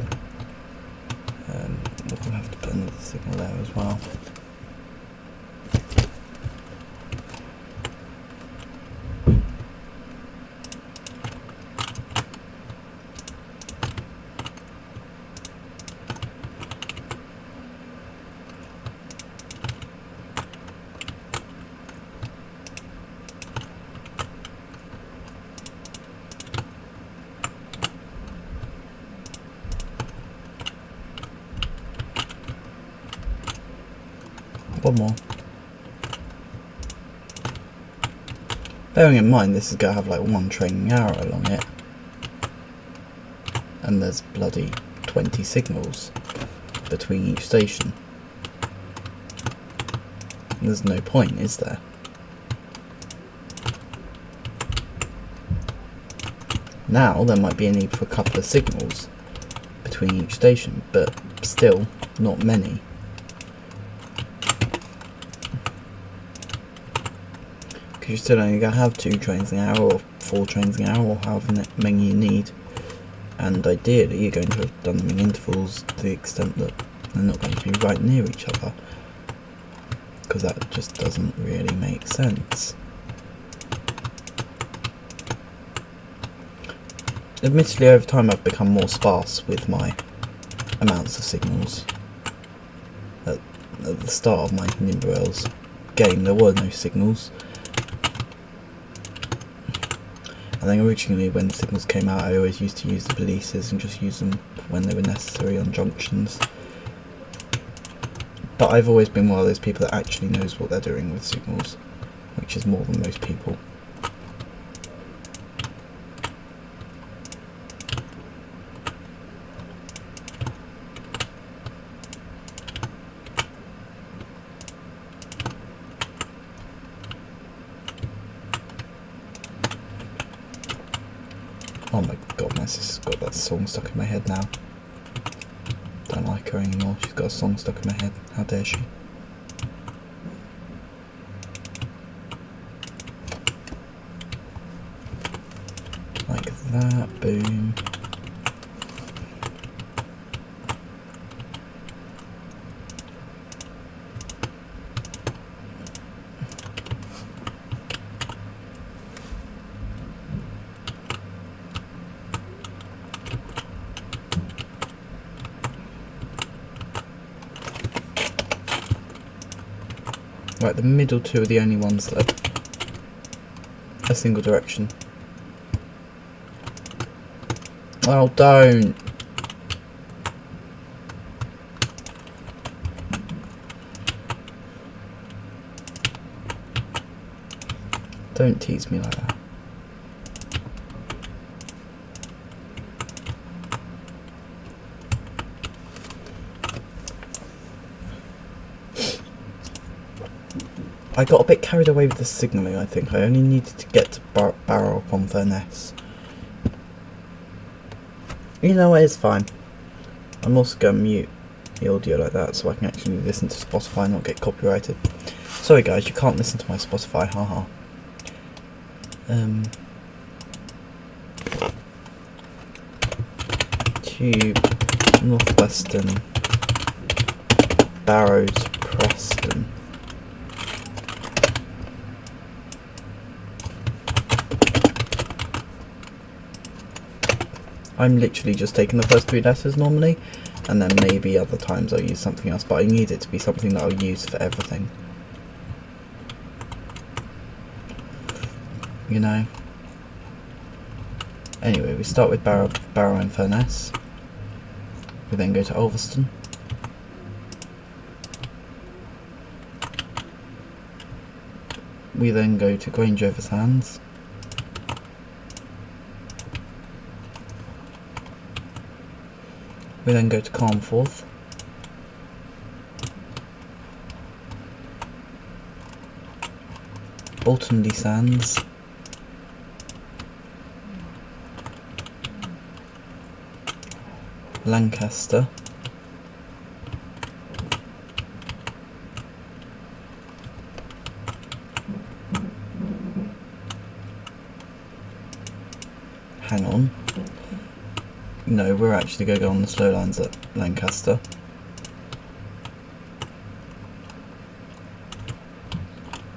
We'll have to put another signal there as well. One more. Bearing in mind this is going to have like one training hour along it. And there's bloody 20 signals between each station. There's no point, is there? Now there might be a need for a couple of signals between each station, but still not many. Because you're still only going to have 2 trains an hour or 4 trains an hour or however many you need. And ideally you're going to have done them in intervals to the extent that they're not going to be right near each other. Because that just doesn't really make sense. Admittedly, over time I've become more sparse with my amounts of signals. At the start of my NIMBY game there were no signals. I think originally when the signals came out I always used to use the balises and just use them when they were necessary on junctions. But I've always been one of those people that actually knows what they're doing with signals, which is more than most people. Oh my god, my sister's got that song stuck in my head now. Don't like her anymore, she's got a song stuck in my head. How dare she? Like that, boom. Right, the middle two are the only ones that are a single direction. Oh, don't! Don't tease me like that. I got a bit carried away with the signalling, I think. I only needed to get to Barrow upon Furness. You know what, it's fine. I'm also going to mute the audio like that so I can actually listen to Spotify and not get copyrighted. Sorry guys, you can't listen to my Spotify, haha. Tube, Northwestern, Barrows, Preston. I'm literally just taking the first 3 letters normally, and then maybe other times I'll use something else, but I need it to be something that I'll use for everything. You know? Anyway, we start with Barrow and Furness. We then go to Ulverston. We then go to Grange over Sands. We then go to Carnforth. Bolton-le-Sands. Lancaster. Hang on. No, we're actually going to go on the slow lines at Lancaster.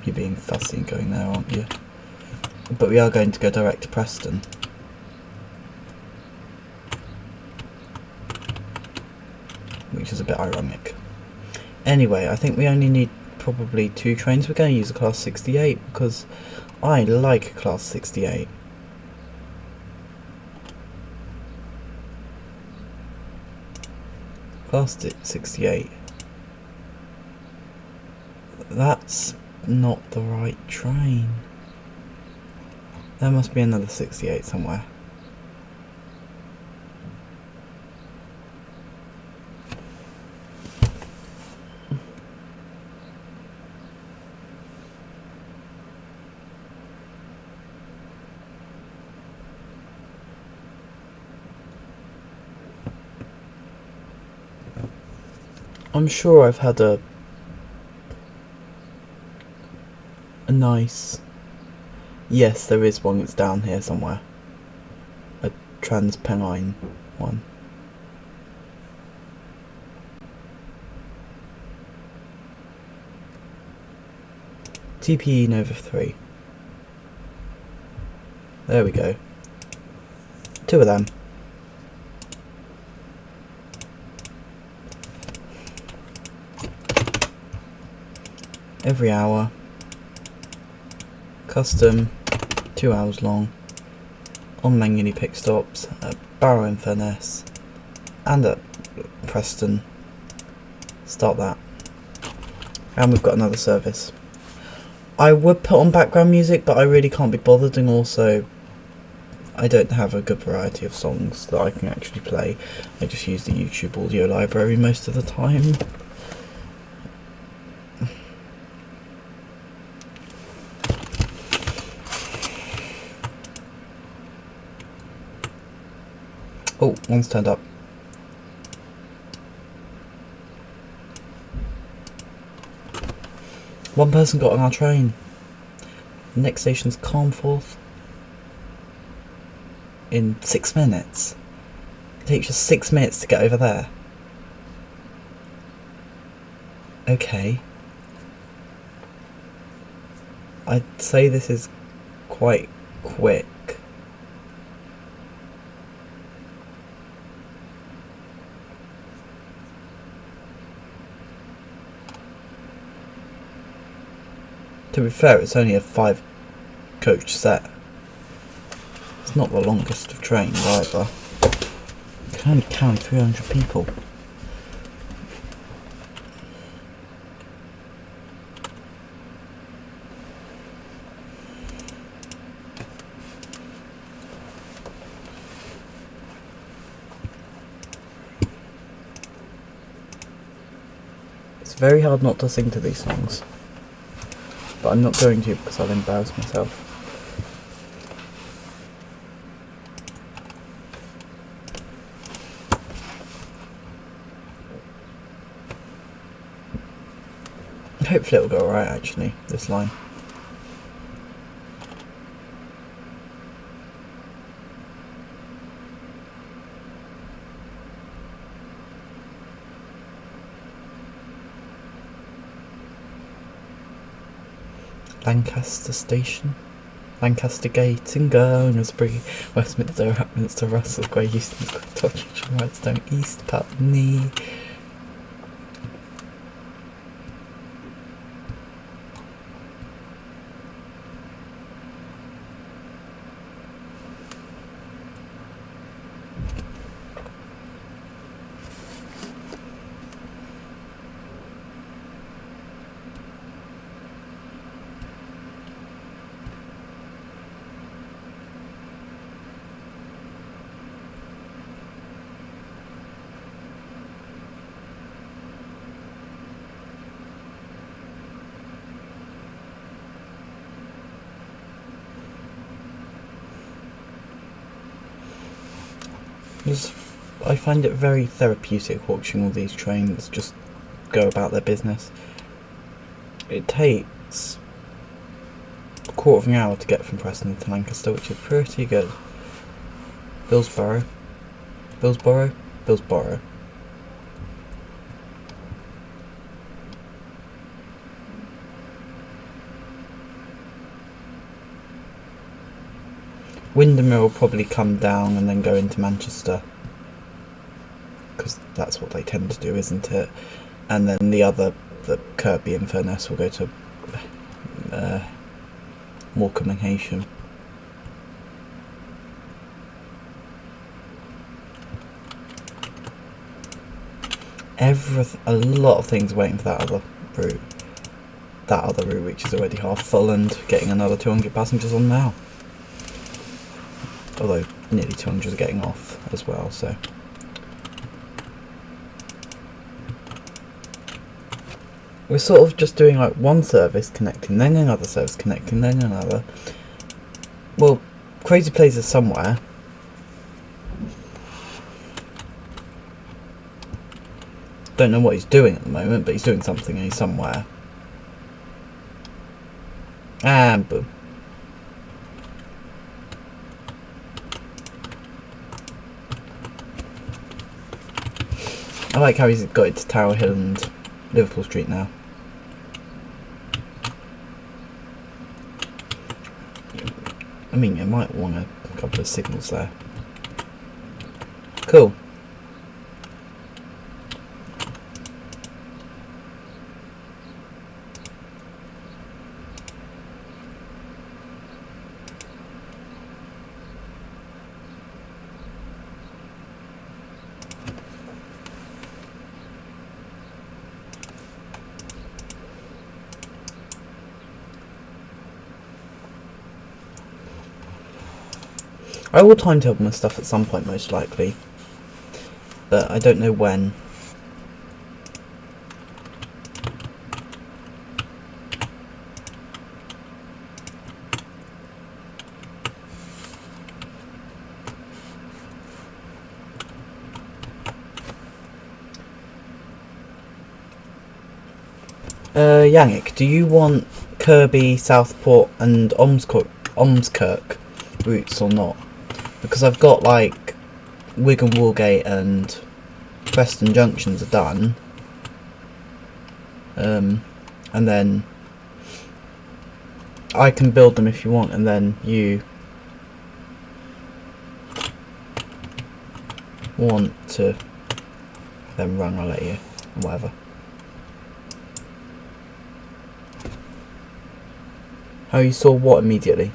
You're being fussy going there, aren't you? But we are going to go direct to Preston. Which is a bit ironic. Anyway, I think we only need probably 2 trains. We're going to use a Class 68 because I like a Class 68. Class 68. That's not the right train. There must be another 68 somewhere. I'm sure I've had a nice... Yes, there is one that's down here somewhere. A Trans-Pennine one. TPE Nova 3. There we go. 2 of them. Every hour. Custom, 2 hours long. On manually pick stops at Barrow and Furness and at Preston. Start that. And we've got another service. I would put on background music, but I really can't be bothered, and also I don't have a good variety of songs that I can actually play. I just use the YouTube audio library most of the time. Oh, one's turned up. One person got on our train. The next station's Carnforth. In 6 minutes. It takes just 6 minutes to get over there. Okay. I'd say this is quite quick. To be fair, it's only a 5-coach set. It's not the longest of trains either. It can only carry 300 people. It's very hard not to sing to these songs. But I'm not going to because I'll embarrass myself. Hopefully it'll go alright actually, this line. Lancaster Station, Lancaster Gate, and Gurnelsbury, Westminster, Upminster, Russell, Grey, Euston, Totteridge, Whitestone, East Putney. I find it very therapeutic watching all these trains just go about their business. It takes a quarter of an hour to get from Preston to Lancaster, which is pretty good. Billsborough. Windermere will probably come down and then go into Manchester, because that's what they tend to do, isn't it? And then the Kirkby and Furness will go to Morecambe and Heysham. A lot of things waiting for that other route. That other route, which is already half full and getting another 200 passengers on now. Although nearly 200 are getting off as well, so. We're sort of just doing like one service connecting, then another service connecting, then another. Well, Crazy Places somewhere. Don't know what he's doing at the moment, but he's doing something and he's somewhere. And boom. I like how he's got it to Tower Hill and Liverpool Street now. I mean, you might want a couple of signals there. Cool. I will timetable my stuff at some point, most likely, but I don't know when. Yannick, do you want Kirby, Southport and Ormskirk routes or not? Because I've got like Wigan Woolgate and Preston Junctions are done. And then I can build them if you want, and then you want to then run, I'll let you, whatever. Oh, you saw what immediately?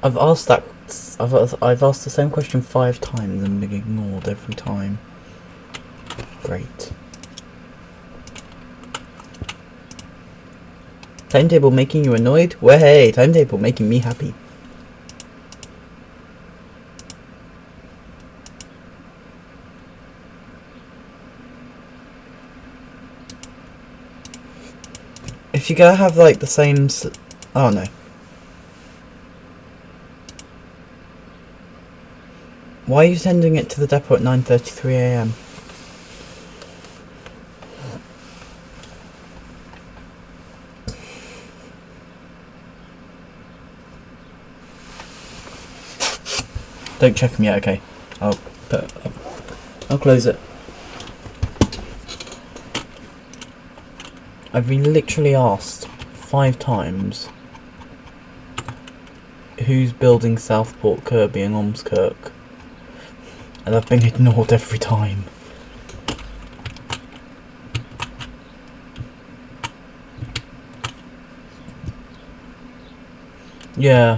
I've asked the same question 5 times and been ignored every time. Great. Timetable making you annoyed? Well, hey, timetable making me happy. If you're gonna have like the same oh no. Why are you sending it to the depot at 9:33 AM? Don't check them yet, okay. I'll close it. I've been literally asked 5 times who's building Southport, Kirby and Ormskirk, and I've been ignored every time. Yeah.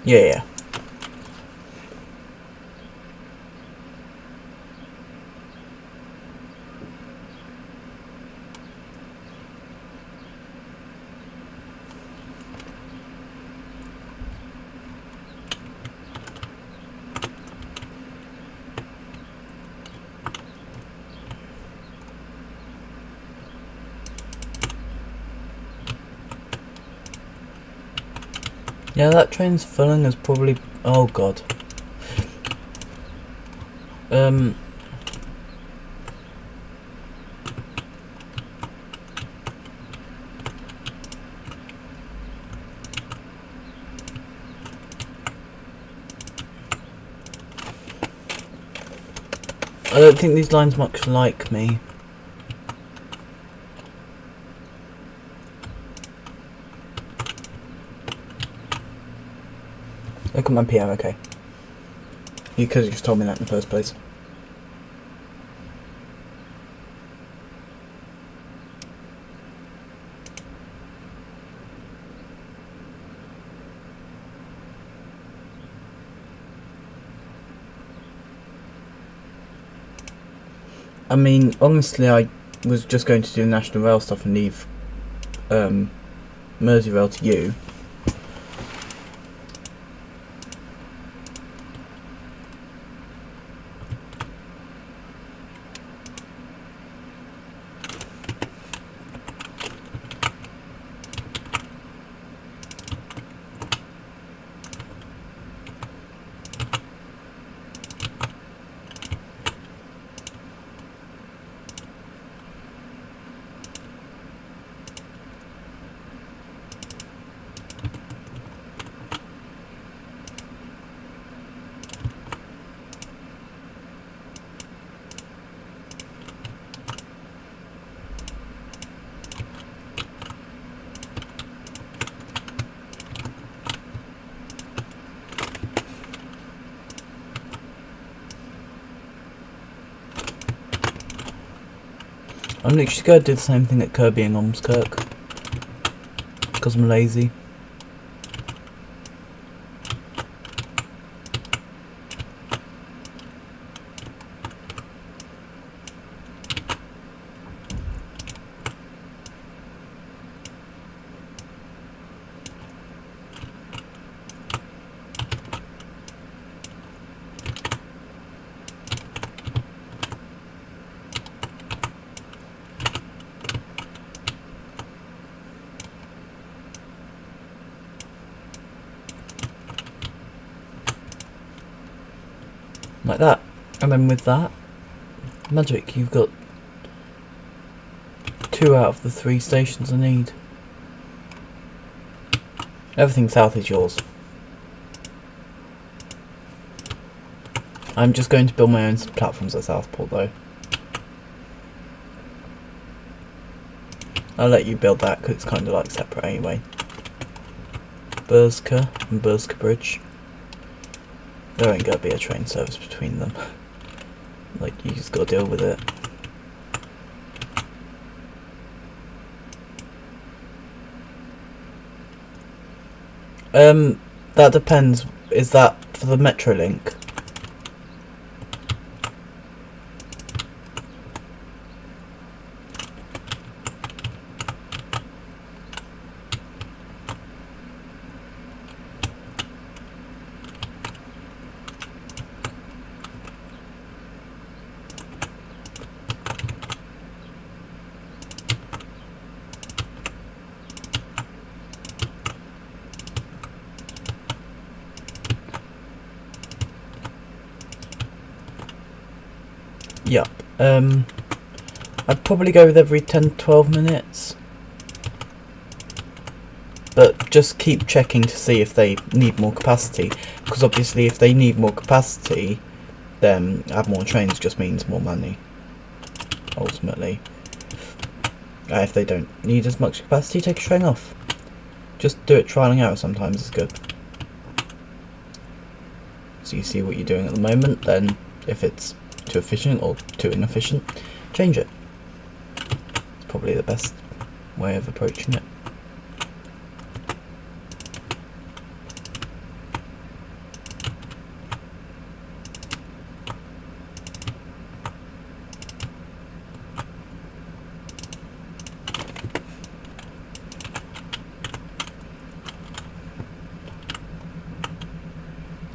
Yeah. Yeah, that train's filling is probably... oh god. I don't think these lines much like me. Look at my PM, okay. You could have just told me that in the first place. I mean, honestly, I was just going to do National Rail stuff and leave Merseyrail to you. I'm literally going to do the same thing at Kirby and Ormskirk, because I'm lazy. Like that. And then with that, magic, you've got 2 out of the 3 stations I need. Everything south is yours. I'm just going to build my own platforms at Southport though. I'll let you build that because it's kind of like separate anyway. Burska and Burska Bridge. There ain't gonna be a train service between them. Like, you just gotta deal with it. That depends. Is that for the Metrolink? Yup. I'd probably go with every 10-12 minutes. But just keep checking to see if they need more capacity. Because obviously if they need more capacity, then add more trains just means more money. Ultimately. If they don't need as much capacity, take a train off. Just do it trialing out sometimes is good. So you see what you're doing at the moment, then if it's too efficient or too inefficient, change it. It's probably the best way of approaching it.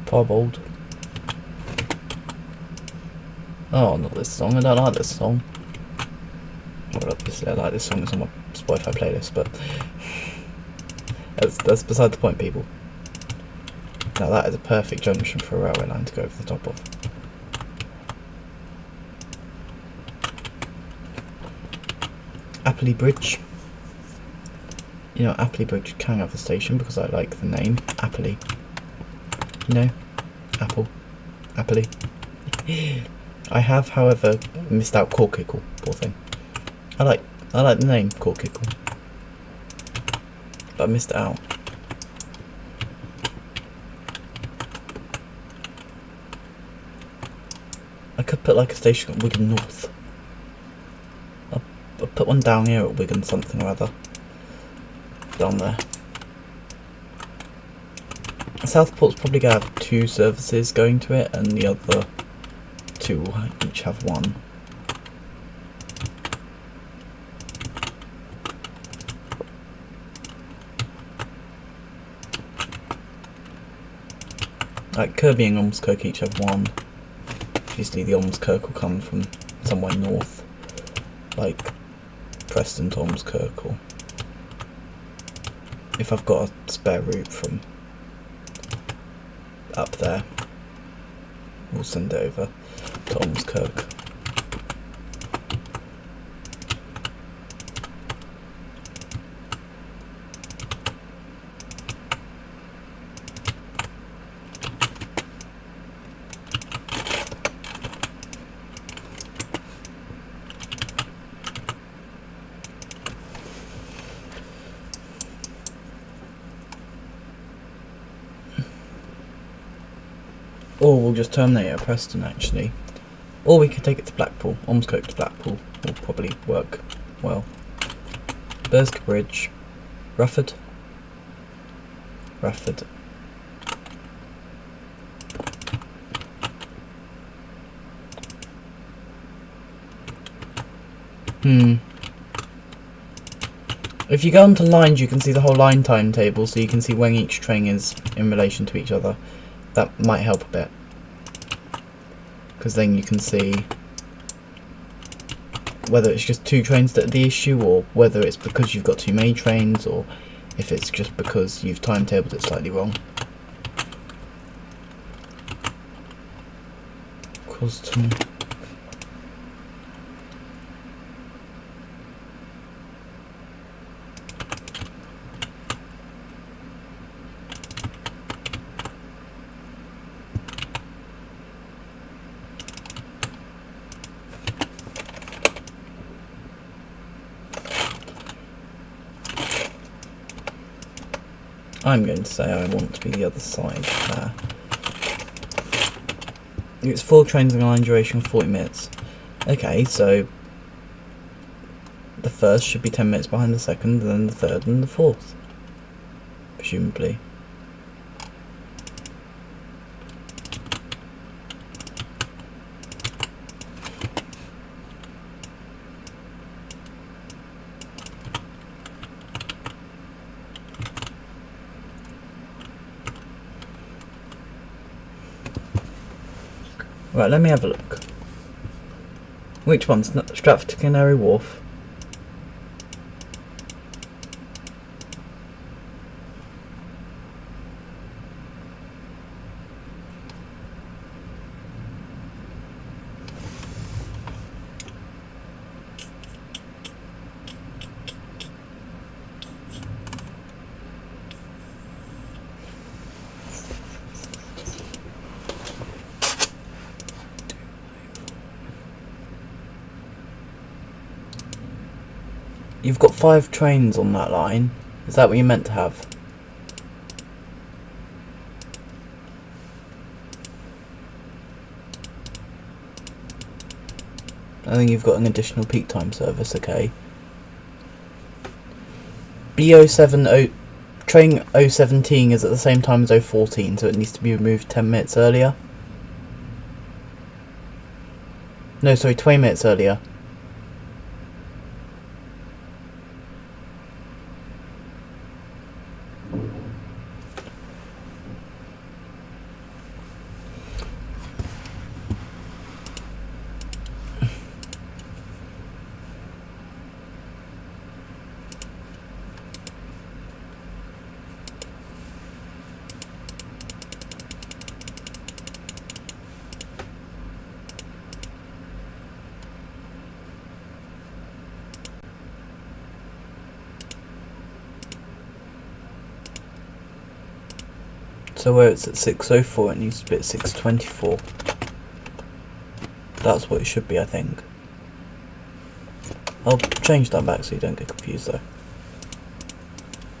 Parbold. Oh, not this song. I don't like this song. Well, obviously I like this song. It's on my Spotify playlist, but that's beside the point, people. Now that is a perfect junction for a railway line to go over the top of. Appley Bridge. You know, Appley Bridge can have a station because I like the name Appley. You know, apple, Appley. I have, however, missed out Corkickle, poor thing. I like the name Corkickle, but I missed it out. I could put like a station at Wigan North. I'll put one down here at Wigan something or other. Down there. Southport's probably going to have 2 services going to it, and the other 2 will each have 1. Like Kirby and Ormskirk each have 1. Obviously the Ormskirk will come from somewhere north, like Preston to Ormskirk, or if I've got a spare route from up there, we'll send it over to Ormskirk. Or we'll just terminate at Preston actually, Or we could take it to Blackpool. Ormskirk to Blackpool will probably work well. Bursk Bridge. Rufford. Rufford. If you go onto lines, you can see the whole line timetable, so you can see when each train is in relation to each other. That might help a bit, because then you can see whether it's just 2 trains that are the issue, or whether it's because you've got too many trains, or if it's just because you've timetabled it slightly wrong. Croston. I'm going to say I want to be the other side there. It's 4 trains in a line, duration of 40 minutes. Okay, so the first should be 10 minutes behind the second, and then the third and the fourth, presumably. Right, let me have a look. Which one's Stratford to Canary Wharf? You've got 5 trains on that line. Is that what you're meant to have? I think you've got an additional peak time service, okay. B070, train 017 is at the same time as 014, so it needs to be removed 10 minutes earlier. No, sorry, 20 minutes earlier. So where it's at 6:04, it needs to be at 6:24. That's what it should be, I think. I'll change that back so you don't get confused though.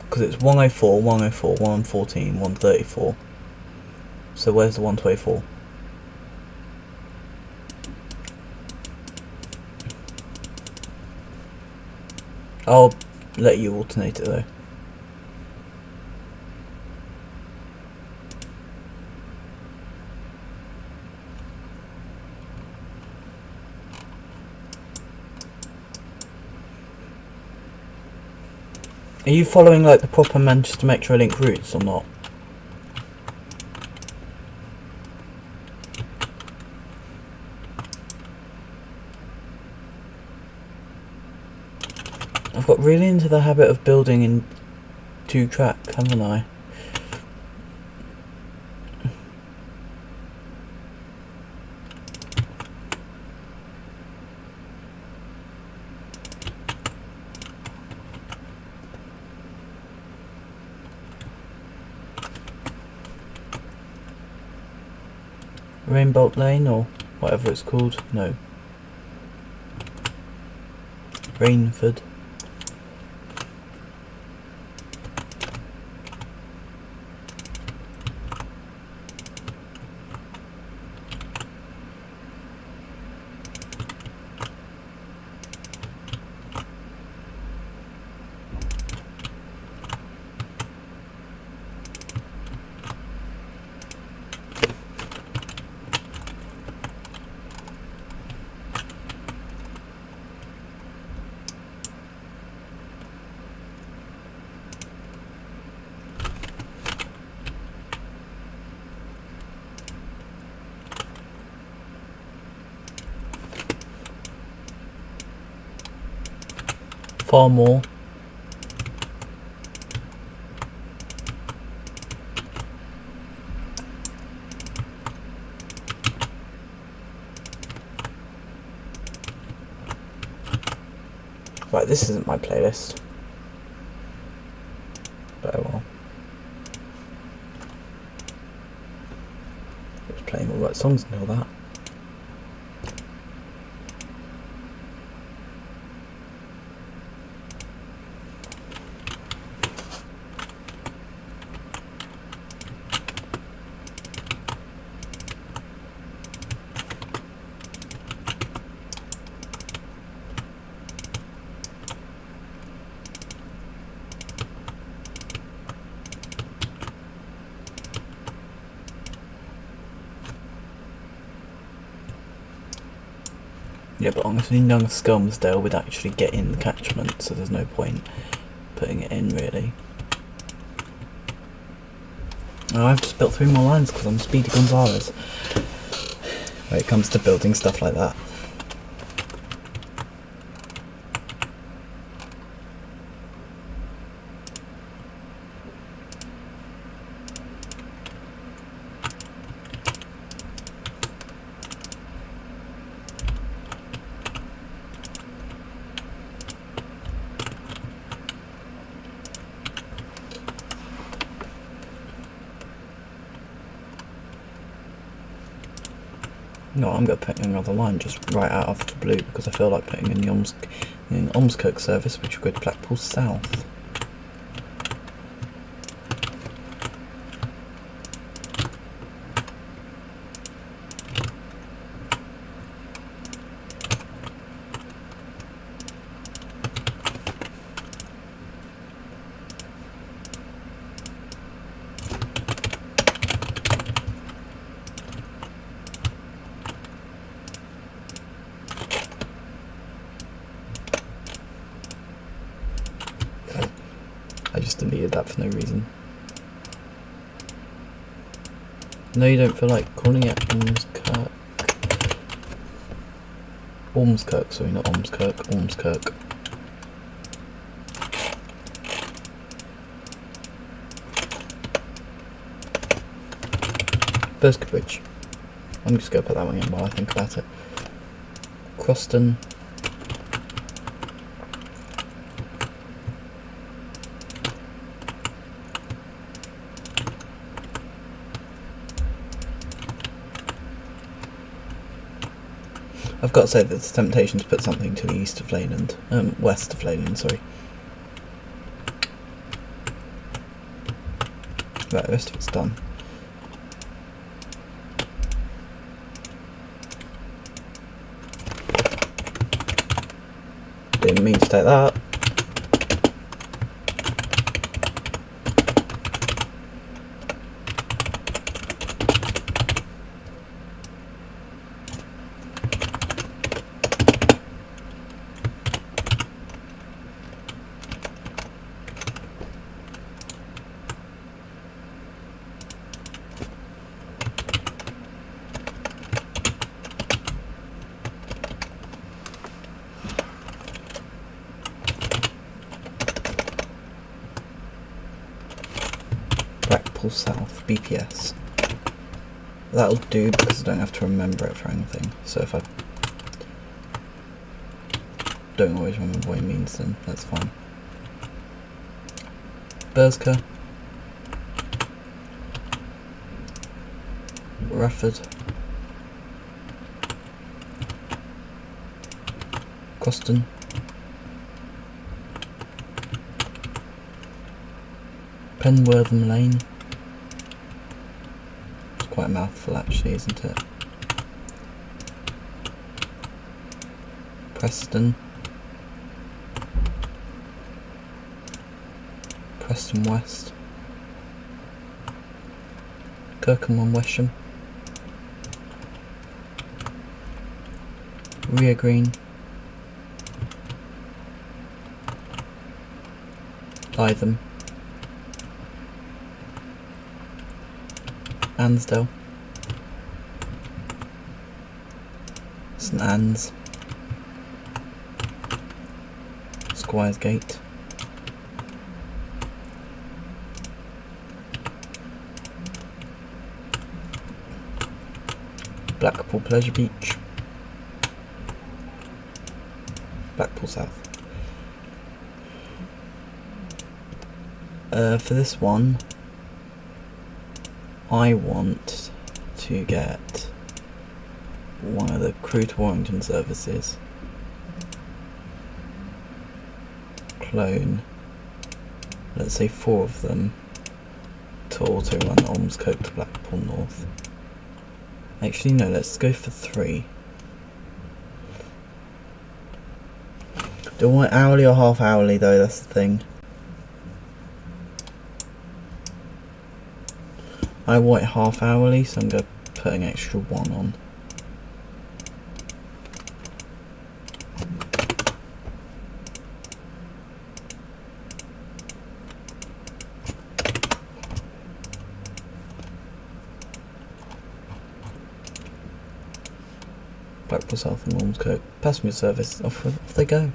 Because it's 104, 104, 114, 134. So where's the 124? I'll let you alternate it though. Are you following like the proper Manchester Metrolink routes or not? I've got really into the habit of building in 2-track, haven't I? Rainbolt Lane or whatever it's called. No. Rainford. far more. Right, this isn't my playlist. But oh well. I was playing all the right songs and all that. Yeah, but honestly, Young Skelmersdale would actually get in the catchment, so there's no point putting it in, really. Oh, I've just built 3 more lines because I'm Speedy Gonzales when it comes to building stuff like that. No, I'm going to put in another line just right out of the blue because I feel like putting in the Ormskirk service, which will go to Blackpool South. I just deleted that for no reason. No, you don't feel like calling it Ormskirk. Ormskirk, sorry, not Ormskirk, Ormskirk. Bursker Bridge. I'm just going to put that one in while I think about it. Croston. I've got to say that it's a temptation to put something to the east of Leyland, west of Leyland, sorry. Right, the rest of it's done. Didn't mean to take that. South BPS. That'll do because I don't have to remember it for anything. So if I don't always remember what it means, then that's fine. Bursker, Rafford, Croston, Penwortham Lane. Quite a mouthful actually, isn't it? Preston, Preston West, Kirkham Wesham, Rea Green, Lytham, Ansdale, St Anne's, Squires Gate. Blackpool Pleasure Beach. Blackpool South. For this one, I want to get one of the Crewe to Warrington services. Clone, let's say 4 of them, to auto run Ormskirk to Blackpool North. Actually no, let's go for 3. Do I want hourly or half hourly though, that's the thing. I want it half hourly, so I'm going to put an extra 1 on. Blackpool South and Ormskirk passenger service, off they go.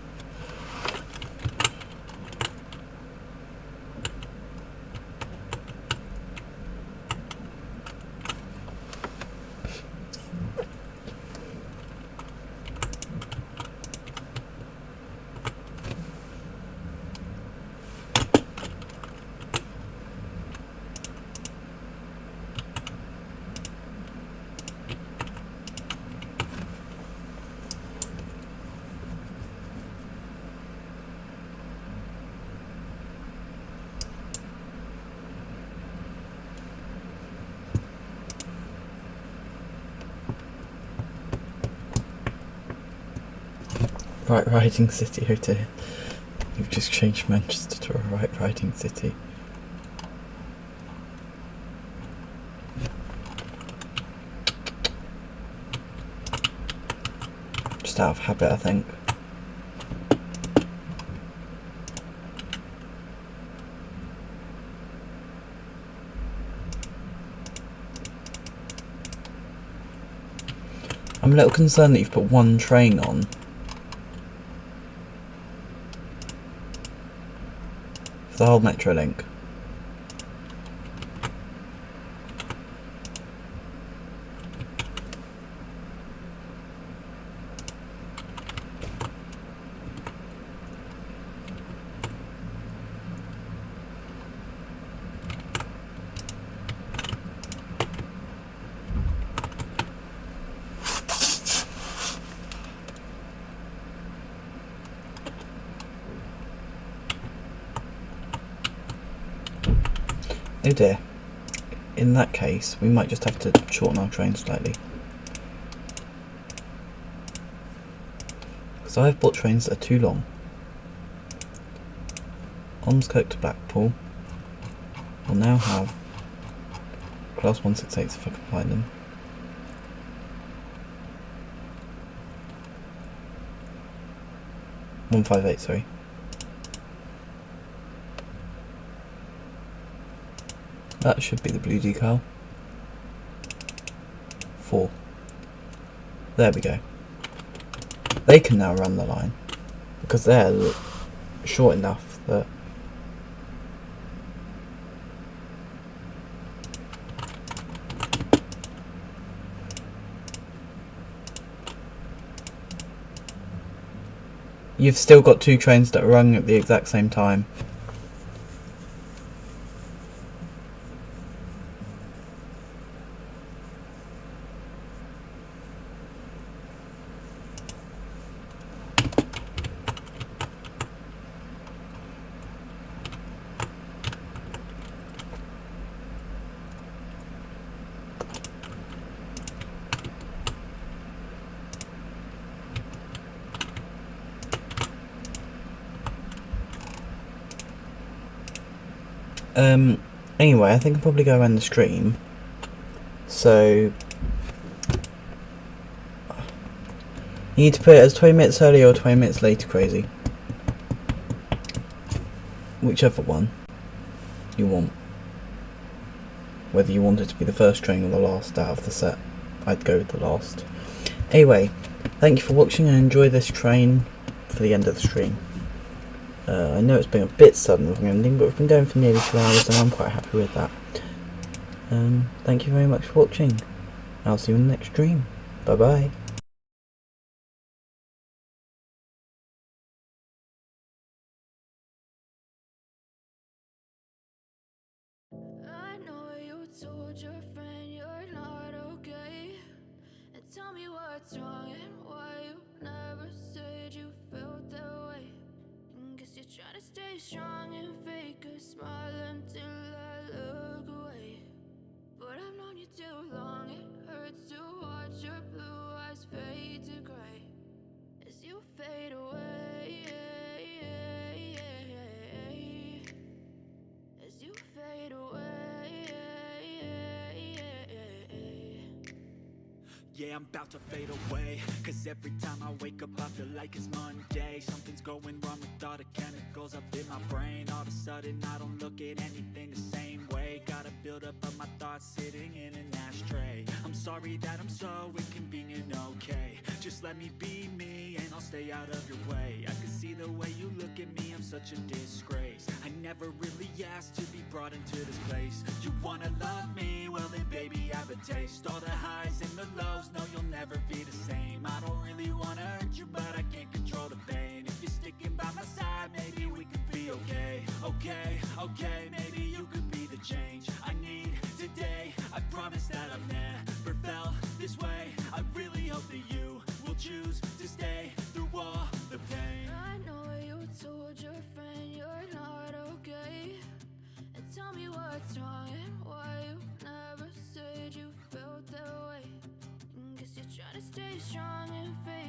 Right Riding City, oh dear. You've just changed Manchester to a Right Riding City. Just out of habit, I think. I'm a little concerned that you've put 1 train on. The whole Metro link. Oh dear. In that case, we might just have to shorten our train slightly. Because I've bought trains that are too long. Ormskirk to Blackpool will now have class 168 if I can find them. (158), sorry. That should be the blue decal. 4. There we go. They can now run the line because they're short enough that you've still got 2 trains that are running at the exact same time. Anyway, I think I'll probably go around the stream. So you need to put it as 20 minutes earlier or 20 minutes later, crazy. Whichever one you want. Whether you want it to be the first train or the last out of the set, I'd go with the last. Anyway, thank you for watching and enjoy this train for the end of the stream. I know it's been a bit sudden with ending, but we've been going for nearly 2 hours and I'm quite happy with that. Thank you very much for watching. I'll see you in the next stream. Bye bye. I know you told your friend you're not okay, and tell me what's wrong and why you never said you felt that way. Guess you're trying to stay strong and fake a smile until I look away. But I've known you too long, it hurts to watch your blue eyes fade to gray as you fade away, as you fade away. Yeah, I'm about to fade away, cause every time I wake up I feel like it's Monday. Something's going wrong with all the chemicals up in my brain. All of a sudden I don't look at anything the same way. Gotta build up of my thoughts sitting in an ashtray. I'm sorry that I'm so inconvenient, okay. Just let me be me and I'll stay out of your way. I can see the way you look at me, I'm such a disgrace. I never really asked to be brought into this place. You wanna love me? Well then baby I have a taste. All the highs and the lows, no you'll never be the same. I don't really wanna hurt you but I can't control the pain. If you're sticking by my side maybe we could be okay. Okay, maybe you could be the change I need today. I promise that I've never felt this way. I really hope that you will choose to stay through all the pain. I know you told your friend you're not okay, and tell me what's wrong and why you never said you felt that way. Guess you're trying to stay strong and fake